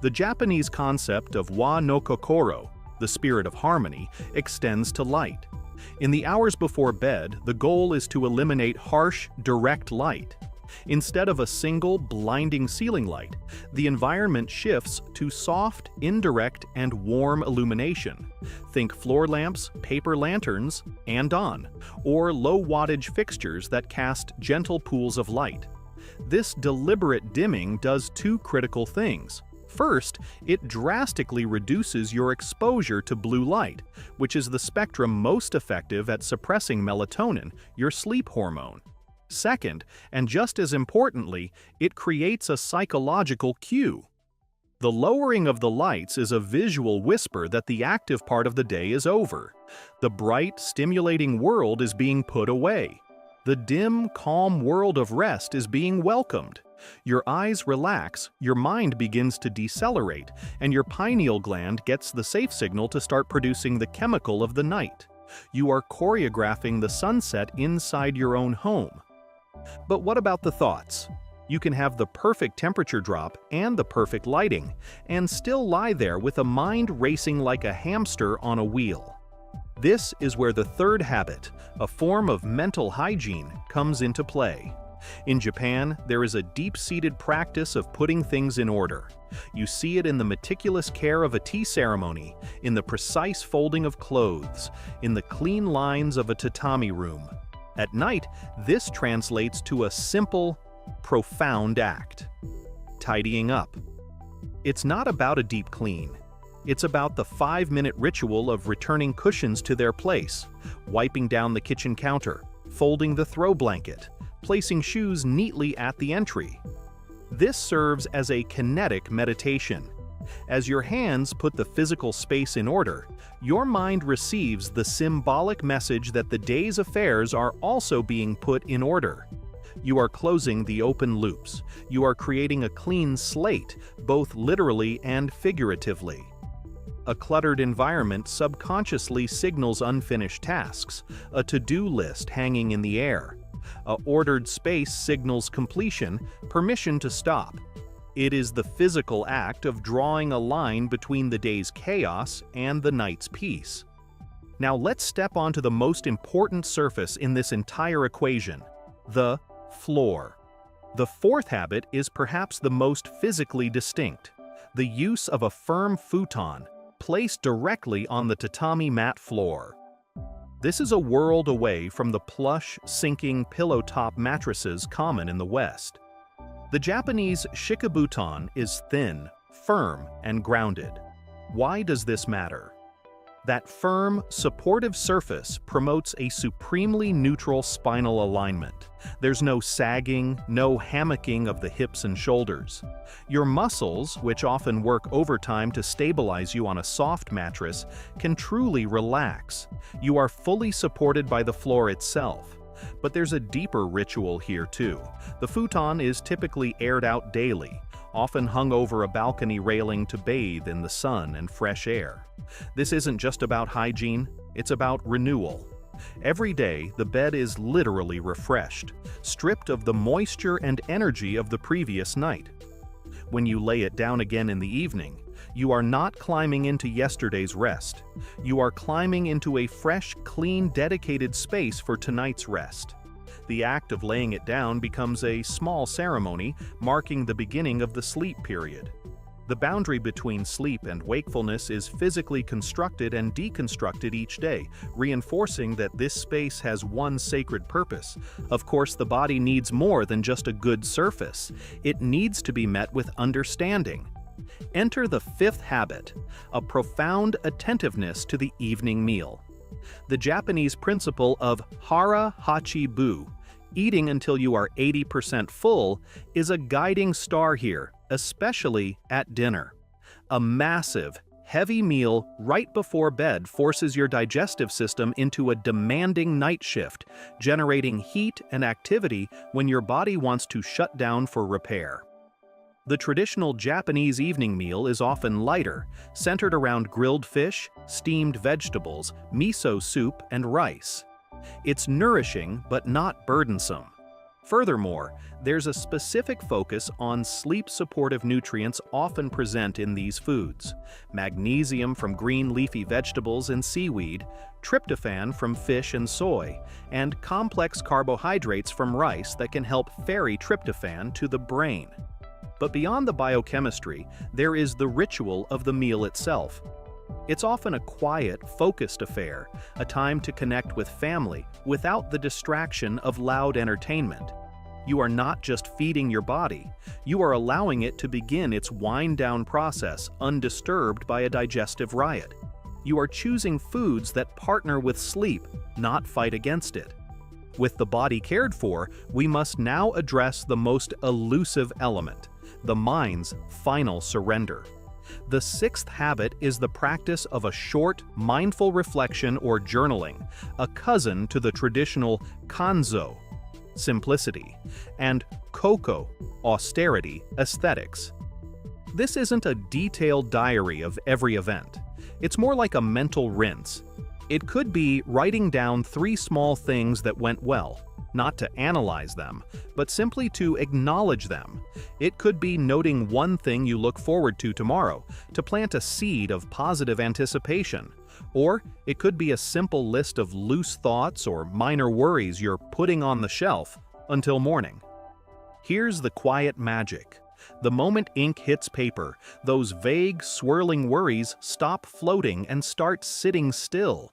Speaker 1: The Japanese concept of wa no kokoro, the spirit of harmony, extends to light. In the hours before bed, the goal is to eliminate harsh, direct light. Instead of a single, blinding ceiling light, the environment shifts to soft, indirect, and warm illumination. Think floor lamps, paper lanterns, and or low-wattage fixtures that cast gentle pools of light. This deliberate dimming does 2 critical things. First, it drastically reduces your exposure to blue light, which is the spectrum most effective at suppressing melatonin, your sleep hormone. Second, and just as importantly, it creates a psychological cue. The lowering of the lights is a visual whisper that the active part of the day is over. The bright, stimulating world is being put away. The dim, calm world of rest is being welcomed. Your eyes relax, your mind begins to decelerate, and your pineal gland gets the safe signal to start producing the chemical of the night. You are choreographing the sunset inside your own home. But what about the thoughts? You can have the perfect temperature drop and the perfect lighting, and still lie there with a mind racing like a hamster on a wheel. This is where the third habit, a form of mental hygiene, comes into play. In Japan, there is a deep-seated practice of putting things in order. You see it in the meticulous care of a tea ceremony, in the precise folding of clothes, in the clean lines of a tatami room. At night, this translates to a simple, profound act: tidying up. It's not about a deep clean. It's about the 5-minute ritual of returning cushions to their place, wiping down the kitchen counter, folding the throw blanket, placing shoes neatly at the entry. This serves as a kinetic meditation. As your hands put the physical space in order, your mind receives the symbolic message that the day's affairs are also being put in order. You are closing the open loops. You are creating a clean slate, both literally and figuratively. A cluttered environment subconsciously signals unfinished tasks, a to-do list hanging in the air. A ordered space signals completion, permission to stop. It is the physical act of drawing a line between the day's chaos and the night's peace. Now let's step onto the most important surface in this entire equation: the floor. The fourth habit is perhaps the most physically distinct: the use of a firm futon placed directly on the tatami mat floor. This is a world away from the plush, sinking pillow-top mattresses common in the West. The Japanese shikabuton is thin, firm, and grounded. Why does this matter? That firm, supportive surface promotes a supremely neutral spinal alignment. There's no sagging, no hammocking of the hips and shoulders. Your muscles, which often work overtime to stabilize you on a soft mattress, can truly relax. You are fully supported by the floor itself. But there's a deeper ritual here too. The futon is typically aired out daily, often hung over a balcony railing to bathe in the sun and fresh air. This isn't just about hygiene, it's about renewal. Every day, the bed is literally refreshed, stripped of the moisture and energy of the previous night. When you lay it down again in the evening, you are not climbing into yesterday's rest. You are climbing into a fresh, clean, dedicated space for tonight's rest. The act of laying it down becomes a small ceremony, marking the beginning of the sleep period. The boundary between sleep and wakefulness is physically constructed and deconstructed each day, reinforcing that this space has one sacred purpose. Of course, the body needs more than just a good surface. It needs to be met with understanding. Enter the fifth habit, a profound attentiveness to the evening meal. The Japanese principle of hara hachi bu, eating until you are 80% full, is a guiding star here, especially at dinner. A massive, heavy meal right before bed forces your digestive system into a demanding night shift, generating heat and activity when your body wants to shut down for repair. The traditional Japanese evening meal is often lighter, centered around grilled fish, steamed vegetables, miso soup, and rice. It's nourishing but not burdensome. Furthermore, there's a specific focus on sleep-supportive nutrients often present in these foods: magnesium from green leafy vegetables and seaweed, tryptophan from fish and soy, and complex carbohydrates from rice that can help ferry tryptophan to the brain. But beyond the biochemistry, there is the ritual of the meal itself. It's often a quiet, focused affair, a time to connect with family without the distraction of loud entertainment. You are not just feeding your body, you are allowing it to begin its wind-down process undisturbed by a digestive riot. You are choosing foods that partner with sleep, not fight against it. With the body cared for, we must now address the most elusive element, the mind's final surrender. The sixth habit is the practice of a short, mindful reflection or journaling, a cousin to the traditional kanzo, simplicity, and koko, austerity, aesthetics. This isn't a detailed diary of every event. It's more like a mental rinse. It could be writing down 3 small things that went well, not to analyze them, but simply to acknowledge them. It could be noting one thing you look forward to tomorrow, to plant a seed of positive anticipation. Or it could be a simple list of loose thoughts or minor worries you're putting on the shelf until morning. Here's the quiet magic. The moment ink hits paper, those vague, swirling worries stop floating and start sitting still.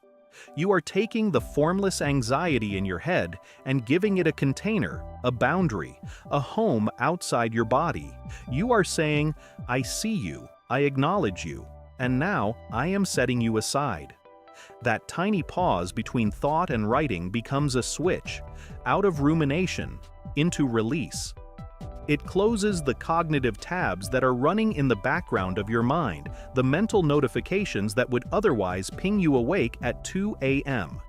Speaker 1: You are taking the formless anxiety in your head and giving it a container, a boundary, a home outside your body. You are saying, "I see you, I acknowledge you, and now I am setting you aside." That tiny pause between thought and writing becomes a switch, out of rumination, into release. It closes the cognitive tabs that are running in the background of your mind, the mental notifications that would otherwise ping you awake at 2 a.m.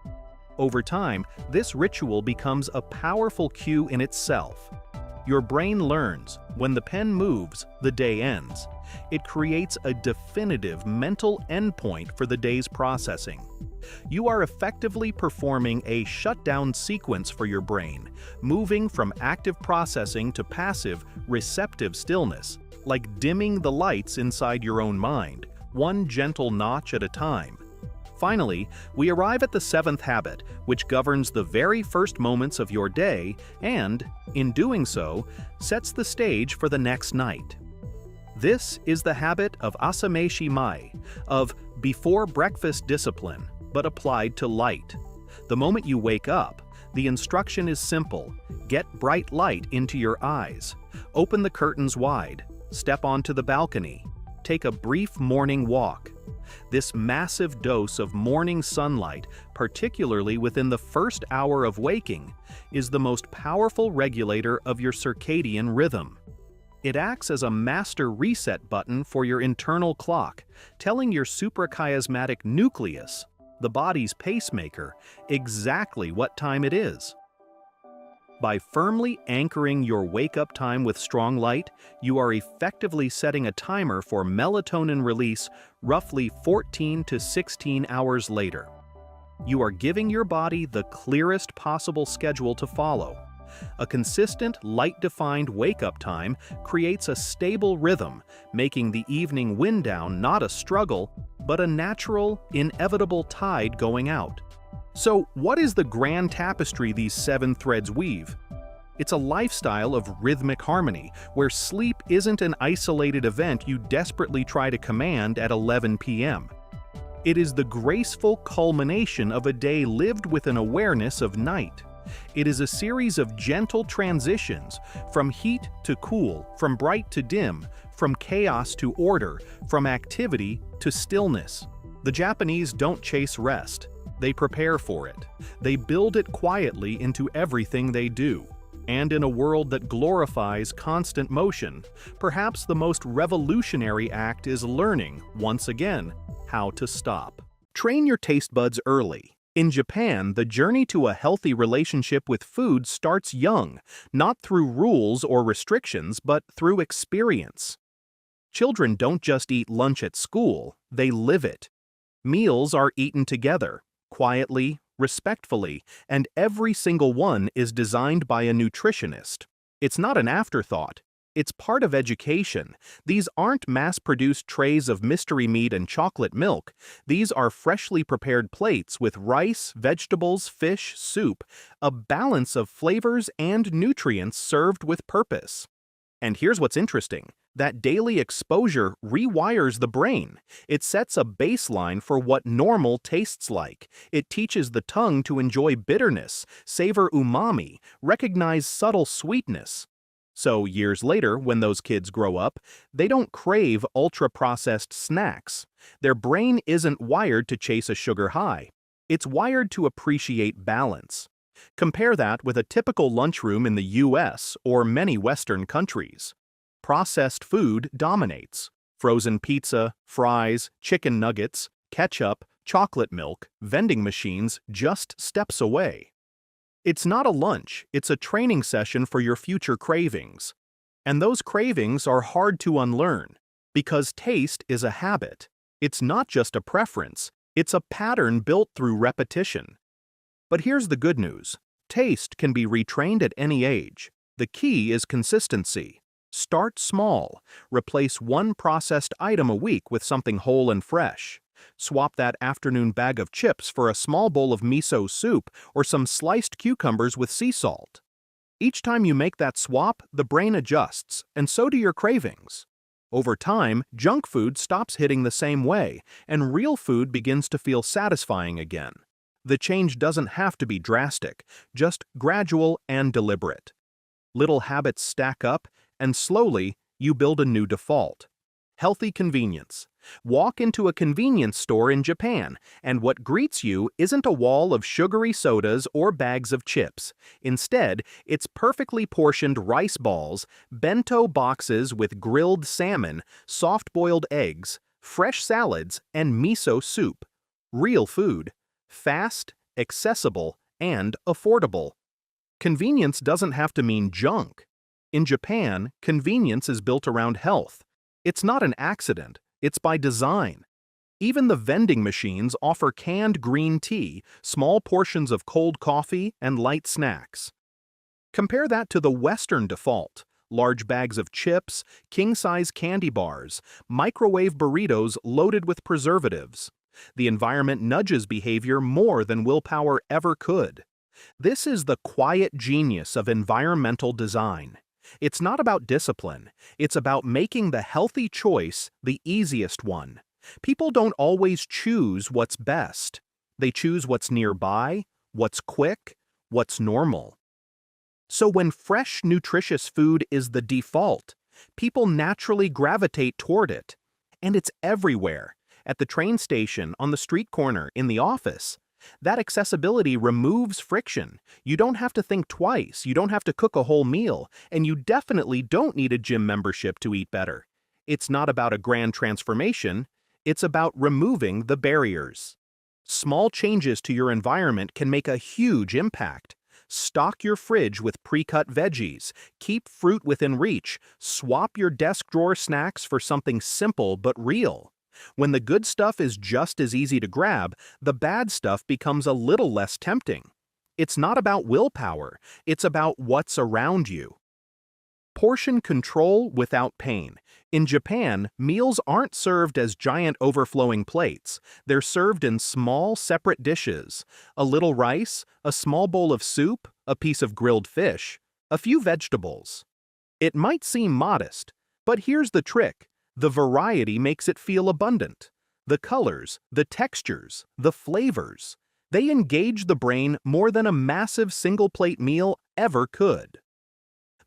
Speaker 1: Over time, this ritual becomes a powerful cue in itself. Your brain learns, when the pen moves, the day ends. It creates a definitive mental endpoint for the day's processing. You are effectively performing a shutdown sequence for your brain, moving from active processing to passive, receptive stillness, like dimming the lights inside your own mind, one gentle notch at a time. Finally, we arrive at the 7th habit, which governs the very first moments of your day and, in doing so, sets the stage for the next night. This is the habit of asameshi mai, of before-breakfast discipline, but applied to light. The moment you wake up, the instruction is simple: get bright light into your eyes, open the curtains wide, step onto the balcony, take a brief morning walk. This massive dose of morning sunlight, particularly within the first hour of waking, is the most powerful regulator of your circadian rhythm. It acts as a master reset button for your internal clock, telling your suprachiasmatic nucleus, the body's pacemaker, exactly what time it is. By firmly anchoring your wake-up time with strong light, you are effectively setting a timer for melatonin release roughly 14 to 16 hours later. You are giving your body the clearest possible schedule to follow. A consistent, light-defined wake-up time creates a stable rhythm, making the evening wind-down not a struggle, but a natural, inevitable tide going out. So, what is the grand tapestry these 7 threads weave? It's a lifestyle of rhythmic harmony, where sleep isn't an isolated event you desperately try to command at 11 p.m. It is the graceful culmination of a day lived with an awareness of night. It is a series of gentle transitions, from heat to cool, from bright to dim, from chaos to order, from activity to stillness. The Japanese don't chase rest. They prepare for it. They build it quietly into everything they do. And in a world that glorifies constant motion, perhaps the most revolutionary act is learning, once again, how to stop. Train your taste buds early. In Japan, the journey to a healthy relationship with food starts young, not through rules or restrictions, but through experience. Children don't just eat lunch at school, they live it. Meals are eaten together, quietly, respectfully, and every single one is designed by a nutritionist. It's not an afterthought. It's part of education. These aren't mass-produced trays of mystery meat and chocolate milk. These are freshly prepared plates with rice, vegetables, fish, soup, a balance of flavors and nutrients served with purpose. And here's what's interesting. That daily exposure rewires the brain. It sets a baseline for what normal tastes like. It teaches the tongue to enjoy bitterness, savor umami, recognize subtle sweetness. So years later, when those kids grow up, they don't crave ultra-processed snacks. Their brain isn't wired to chase a sugar high. It's wired to appreciate balance. Compare that with a typical lunchroom in the US or many Western countries. Processed food dominates. Frozen pizza, fries, chicken nuggets, ketchup, chocolate milk, vending machines just steps away. It's not a lunch, it's a training session for your future cravings. And those cravings are hard to unlearn, because taste is a habit. It's not just a preference, it's a pattern built through repetition. But here's the good news. Taste can be retrained at any age. The key is consistency. Start small. Replace one processed item a week with something whole and fresh. Swap that afternoon bag of chips for a small bowl of miso soup or some sliced cucumbers with sea salt. Each time you make that swap, the brain adjusts, and so do your cravings. Over time, junk food stops hitting the same way, and real food begins to feel satisfying again. The change doesn't have to be drastic, just gradual and deliberate. Little habits stack up, and slowly, you build a new default. Healthy convenience. Walk into a convenience store in Japan, and what greets you isn't a wall of sugary sodas or bags of chips. Instead, it's perfectly portioned rice balls, bento boxes with grilled salmon, soft-boiled eggs, fresh salads, and miso soup. Real food. Fast, accessible, and affordable. Convenience doesn't have to mean junk. In Japan, convenience is built around health. It's not an accident, it's by design. Even the vending machines offer canned green tea, small portions of cold coffee, and light snacks. Compare that to the Western default: large bags of chips, king-size candy bars, microwave burritos loaded with preservatives. The environment nudges behavior more than willpower ever could. This is the quiet genius of environmental design. It's not about discipline, it's about making the healthy choice the easiest one. People don't always choose what's best. They choose what's nearby, what's quick, what's normal. So when fresh, nutritious food is the default, people naturally gravitate toward it. And it's everywhere. At the train station, on the street corner, in the office. That accessibility removes friction. You don't have to think twice, you don't have to cook a whole meal, and you definitely don't need a gym membership to eat better. It's not about a grand transformation, it's about removing the barriers. Small changes to your environment can make a huge impact. Stock your fridge with pre-cut veggies, keep fruit within reach, swap your desk drawer snacks for something simple but real. When the good stuff is just as easy to grab, the bad stuff becomes a little less tempting. It's not about willpower, it's about what's around you. Portion control without pain. In Japan, meals aren't served as giant overflowing plates. They're served in small, separate dishes. A little rice, a small bowl of soup, a piece of grilled fish, a few vegetables. It might seem modest, but here's the trick. The variety makes it feel abundant. The colors, the textures, the flavors. They engage the brain more than a massive single-plate meal ever could.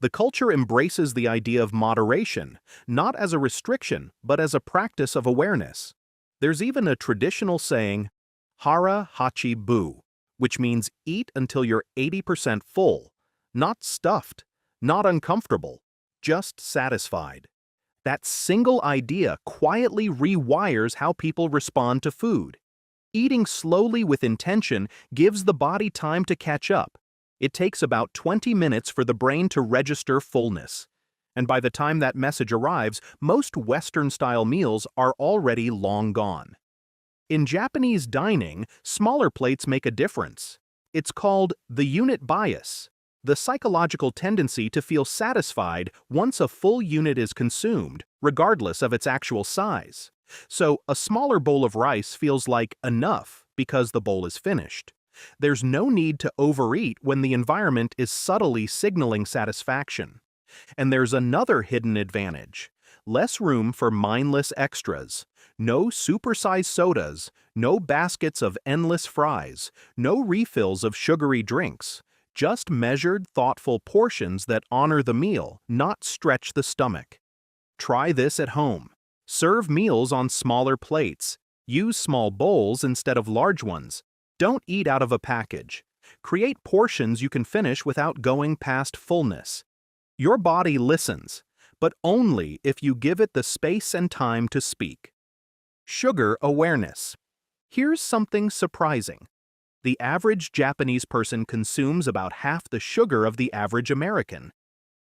Speaker 1: The culture embraces the idea of moderation, not as a restriction, but as a practice of awareness. There's even a traditional saying, hara hachi bu, which means eat until you're 80% full, not stuffed, not uncomfortable, just satisfied. That single idea quietly rewires how people respond to food. Eating slowly with intention gives the body time to catch up. It takes about 20 minutes for the brain to register fullness. And by the time that message arrives, most Western-style meals are already long gone. In Japanese dining, smaller plates make a difference. It's called the unit bias, the psychological tendency to feel satisfied once a full unit is consumed, regardless of its actual size. So a smaller bowl of rice feels like enough because the bowl is finished. There's no need to overeat when the environment is subtly signaling satisfaction. And there's another hidden advantage. Less room for mindless extras. No supersized sodas, no baskets of endless fries, no refills of sugary drinks. Just measured, thoughtful portions that honor the meal, not stretch the stomach. Try this at home. Serve meals on smaller plates. Use small bowls instead of large ones. Don't eat out of a package. Create portions you can finish without going past fullness. Your body listens, but only if you give it the space and time to speak. Sugar awareness. Here's something surprising. The average Japanese person consumes about half the sugar of the average American.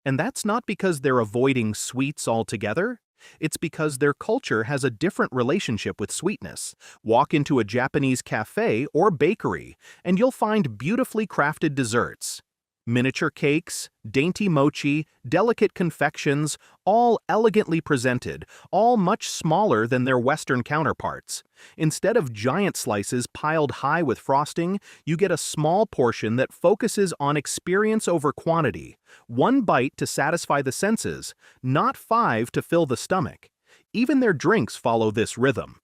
Speaker 1: And that's not because they're avoiding sweets altogether. It's because their culture has a different relationship with sweetness. Walk into a Japanese cafe or bakery, and you'll find beautifully crafted desserts. Miniature cakes, dainty mochi, delicate confections, all elegantly presented, all much smaller than their Western counterparts. Instead of giant slices piled high with frosting, you get a small portion that focuses on experience over quantity. One bite to satisfy the senses, not 5 to fill the stomach. Even their drinks follow this rhythm.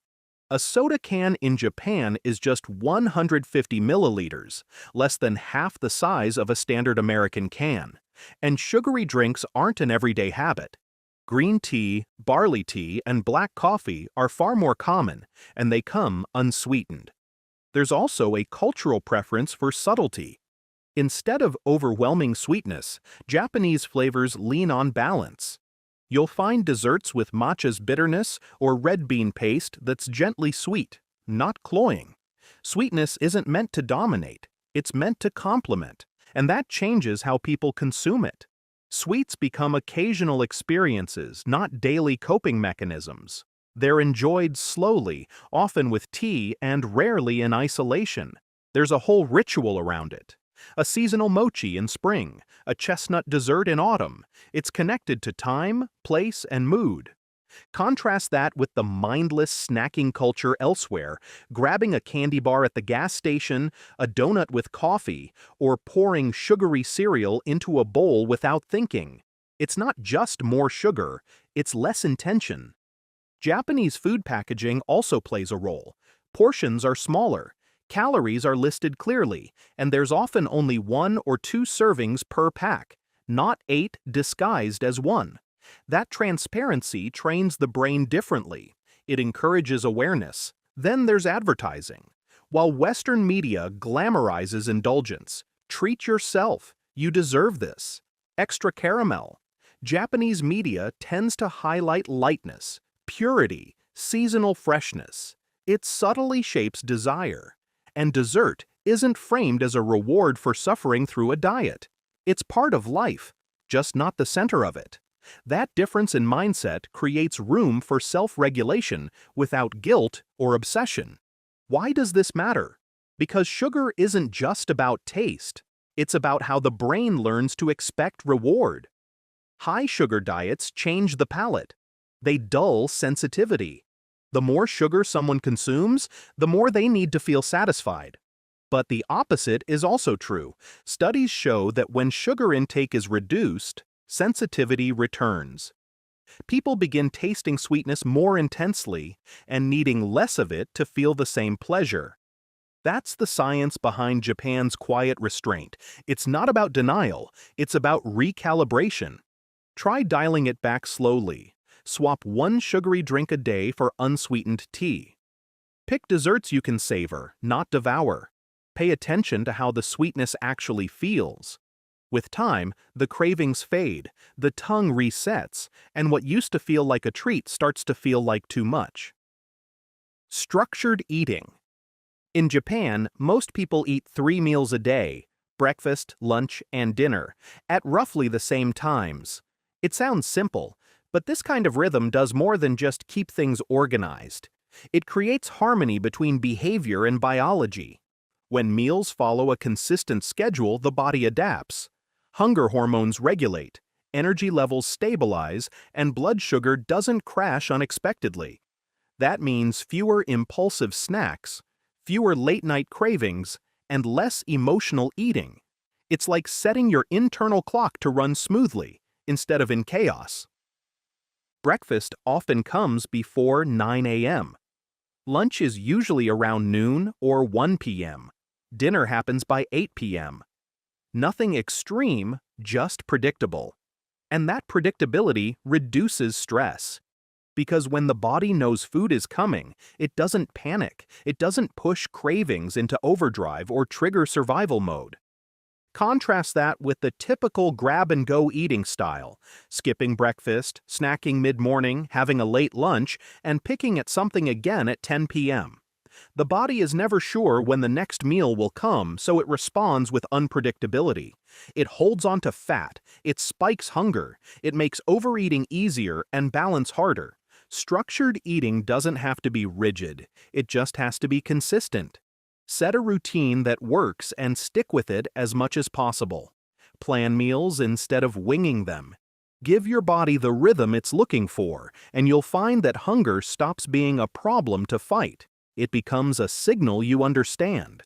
Speaker 1: A soda can in Japan is just 150 milliliters, less than half the size of a standard American can. And sugary drinks aren't an everyday habit. Green tea, barley tea, and black coffee are far more common, and they come unsweetened. There's also a cultural preference for subtlety. Instead of overwhelming sweetness, Japanese flavors lean on balance. You'll find desserts with matcha's bitterness or red bean paste that's gently sweet, not cloying. Sweetness isn't meant to dominate, it's meant to complement, and that changes how people consume it. Sweets become occasional experiences, not daily coping mechanisms. They're enjoyed slowly, often with tea and rarely in isolation. There's a whole ritual around it. A seasonal mochi in spring, a chestnut dessert in autumn. It's connected to time, place, and mood. Contrast that with the mindless snacking culture elsewhere, grabbing a candy bar at the gas station, a donut with coffee, or pouring sugary cereal into a bowl without thinking. It's not just more sugar, it's less intention. Japanese food packaging also plays a role. Portions are smaller. Calories are listed clearly, and there's often only 1 or 2 servings per pack, not 8 disguised as one. That transparency trains the brain differently. It encourages awareness. Then there's advertising. While Western media glamorizes indulgence, treat yourself. You deserve this. Extra caramel. Japanese media tends to highlight lightness, purity, seasonal freshness. It subtly shapes desire. And dessert isn't framed as a reward for suffering through a diet. It's part of life, just not the center of it. That difference in mindset creates room for self-regulation without guilt or obsession. Why does this matter? Because sugar isn't just about taste. It's about how the brain learns to expect reward. High sugar diets change the palate. They dull sensitivity. The more sugar someone consumes, the more they need to feel satisfied. But the opposite is also true. Studies show that when sugar intake is reduced, sensitivity returns. People begin tasting sweetness more intensely and needing less of it to feel the same pleasure. That's the science behind Japan's quiet restraint. It's not about denial, it's about recalibration. Try dialing it back slowly. Swap 1 sugary drink a day for unsweetened tea. Pick desserts you can savor, not devour. Pay attention to how the sweetness actually feels. With time, the cravings fade, the tongue resets, and what used to feel like a treat starts to feel like too much. Structured eating. In Japan, most people eat 3 meals a day, breakfast, lunch, and dinner, at roughly the same times. It sounds simple, but this kind of rhythm does more than just keep things organized. It creates harmony between behavior and biology. When meals follow a consistent schedule, the body adapts. Hunger hormones regulate, energy levels stabilize, and blood sugar doesn't crash unexpectedly. That means fewer impulsive snacks, fewer late-night cravings, and less emotional eating. It's like setting your internal clock to run smoothly, instead of in chaos. Breakfast often comes before 9 a.m. Lunch is usually around noon or 1 p.m. Dinner happens by 8 p.m. Nothing extreme, just predictable. And that predictability reduces stress. Because when the body knows food is coming, it doesn't panic, it doesn't push cravings into overdrive or trigger survival mode. Contrast that with the typical grab-and-go eating style, skipping breakfast, snacking mid-morning, having a late lunch, and picking at something again at 10 p.m. The body is never sure when the next meal will come, so it responds with unpredictability. It holds on to fat, it spikes hunger, it makes overeating easier and balance harder. Structured eating doesn't have to be rigid, it just has to be consistent. Set a routine that works and stick with it as much as possible. Plan meals instead of winging them. Give your body the rhythm it's looking for, and you'll find that hunger stops being a problem to fight. It becomes a signal you understand.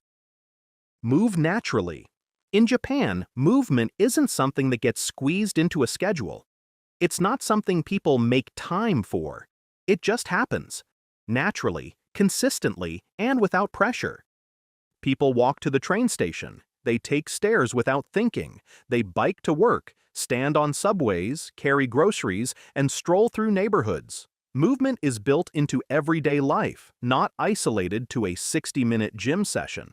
Speaker 1: Move naturally. In Japan, movement isn't something that gets squeezed into a schedule. It's not something people make time for. It just happens. Naturally, consistently, and without pressure. People walk to the train station. They take stairs without thinking. They bike to work, stand on subways, carry groceries, and stroll through neighborhoods. Movement is built into everyday life, not isolated to a 60-minute gym session.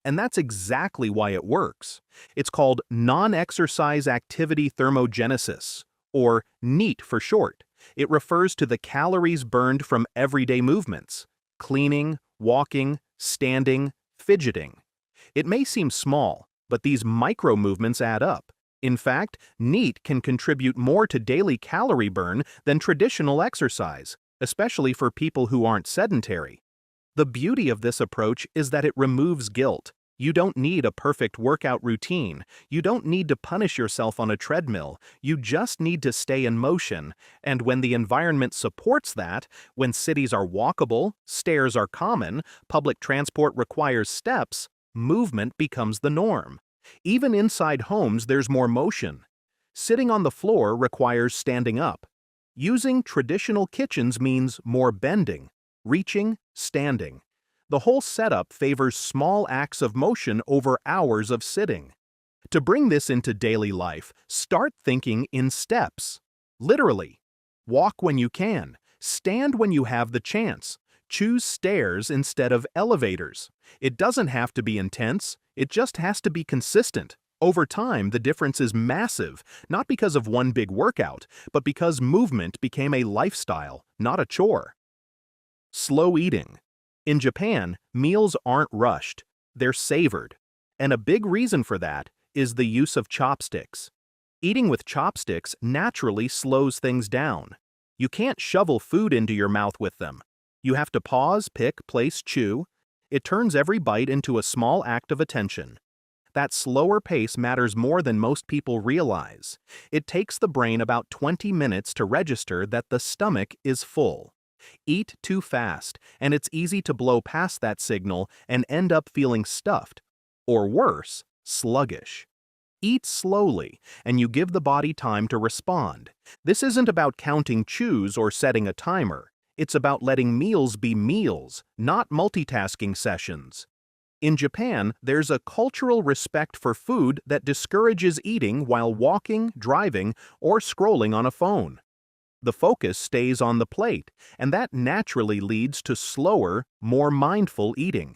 Speaker 1: And that's exactly why it works. It's called non-exercise activity thermogenesis, or NEAT for short. It refers to the calories burned from everyday movements: cleaning, walking, standing, fidgeting. It may seem small, but these micro movements add up. In fact, NEAT can contribute more to daily calorie burn than traditional exercise, especially for people who aren't sedentary. The beauty of this approach is that it removes guilt. You don't need a perfect workout routine. You don't need to punish yourself on a treadmill. You just need to stay in motion. And when the environment supports that, when cities are walkable, stairs are common, public transport requires steps, movement becomes the norm. Even inside homes, there's more motion. Sitting on the floor requires standing up. Using traditional kitchens means more bending, reaching, standing. The whole setup favors small acts of motion over hours of sitting. To bring this into daily life, start thinking in steps. Literally. Walk when you can. Stand when you have the chance. Choose stairs instead of elevators. It doesn't have to be intense. It just has to be consistent. Over time, the difference is massive, not because of one big workout, but because movement became a lifestyle, not a chore. Slow eating. In Japan, meals aren't rushed, they're savored. And a big reason for that is the use of chopsticks. Eating with chopsticks naturally slows things down. You can't shovel food into your mouth with them. You have to pause, pick, place, chew. It turns every bite into a small act of attention. That slower pace matters more than most people realize. It takes the brain about 20 minutes to register that the stomach is full. Eat too fast, and it's easy to blow past that signal and end up feeling stuffed, or worse, sluggish. Eat slowly, and you give the body time to respond. This isn't about counting chews or setting a timer. It's about letting meals be meals, not multitasking sessions. In Japan, there's a cultural respect for food that discourages eating while walking, driving, or scrolling on a phone. The focus stays on the plate, and that naturally leads to slower, more mindful eating.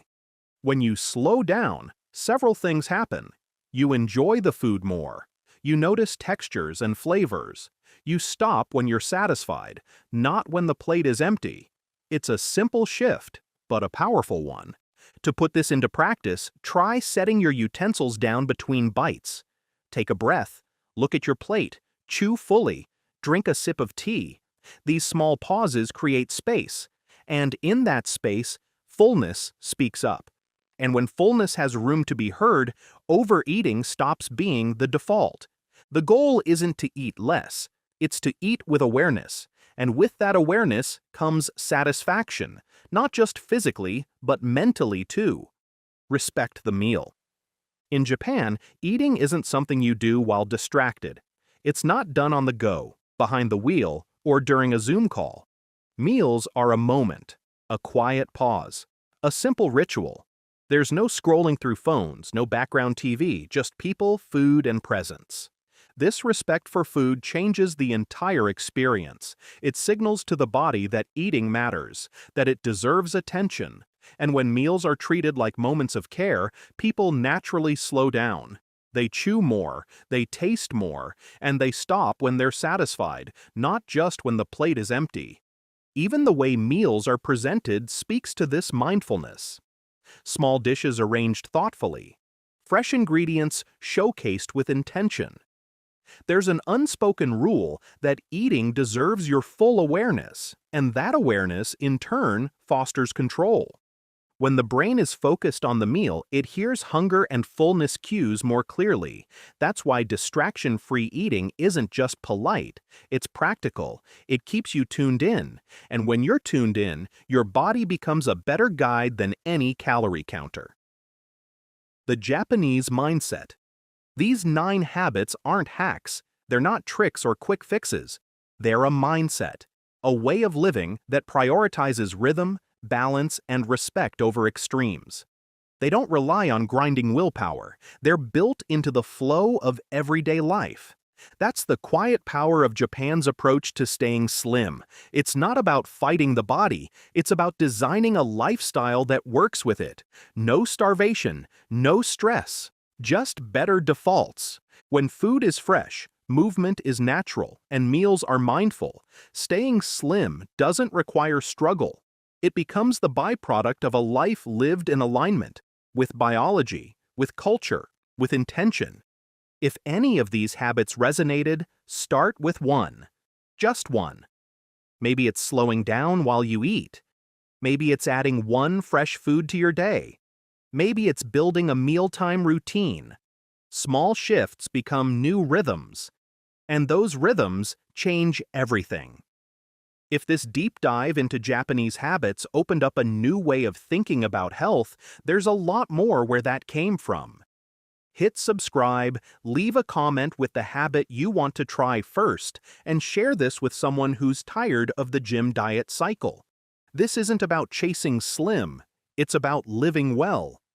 Speaker 1: When you slow down, several things happen. You enjoy the food more. You notice textures and flavors. You stop when you're satisfied, not when the plate is empty. It's a simple shift, but a powerful one. To put this into practice, try setting your utensils down between bites. Take a breath, look at your plate, chew fully, drink a sip of tea. These small pauses create space, and in that space, fullness speaks up. And when fullness has room to be heard, overeating stops being the default. The goal isn't to eat less, it's to eat with awareness. And with that awareness comes satisfaction, not just physically, but mentally too. Respect the meal. In Japan, eating isn't something you do while distracted. It's not done on the go, behind the wheel, or during a Zoom call. Meals are a moment, a quiet pause, a simple ritual. There's no scrolling through phones, no background TV, just people, food, and presence. This respect for food changes the entire experience. It signals to the body that eating matters, that it deserves attention. And when meals are treated like moments of care, people naturally slow down. They chew more, they taste more, and they stop when they're satisfied, not just when the plate is empty. Even the way meals are presented speaks to this mindfulness. Small dishes arranged thoughtfully. Fresh ingredients showcased with intention. There's an unspoken rule that eating deserves your full awareness, and that awareness, in turn, fosters control. When the brain is focused on the meal, it hears hunger and fullness cues more clearly. That's why distraction-free eating isn't just polite, it's practical. It keeps you tuned in, and when you're tuned in, your body becomes a better guide than any calorie counter. The Japanese mindset. These 9 habits aren't hacks, they're not tricks or quick fixes. They're a mindset, a way of living that prioritizes rhythm, balance, and respect over extremes. They don't rely on grinding willpower, they're built into the flow of everyday life. That's the quiet power of Japan's approach to staying slim. It's not about fighting the body, it's about designing a lifestyle that works with it. No starvation, no stress, just better defaults. When food is fresh, movement is natural, and meals are mindful, staying slim doesn't require struggle. It becomes the byproduct of a life lived in alignment with biology, with culture, with intention. If any of these habits resonated, start with one. Just one. Maybe it's slowing down while you eat. Maybe it's adding one fresh food to your day. Maybe it's building a mealtime routine. Small shifts become new rhythms, and those rhythms change everything. If this deep dive into Japanese habits opened up a new way of thinking about health, there's a lot more where that came from. Hit subscribe, leave a comment with the habit you want to try first, and share this with someone who's tired of the gym diet cycle. This isn't about chasing slim, it's about living well.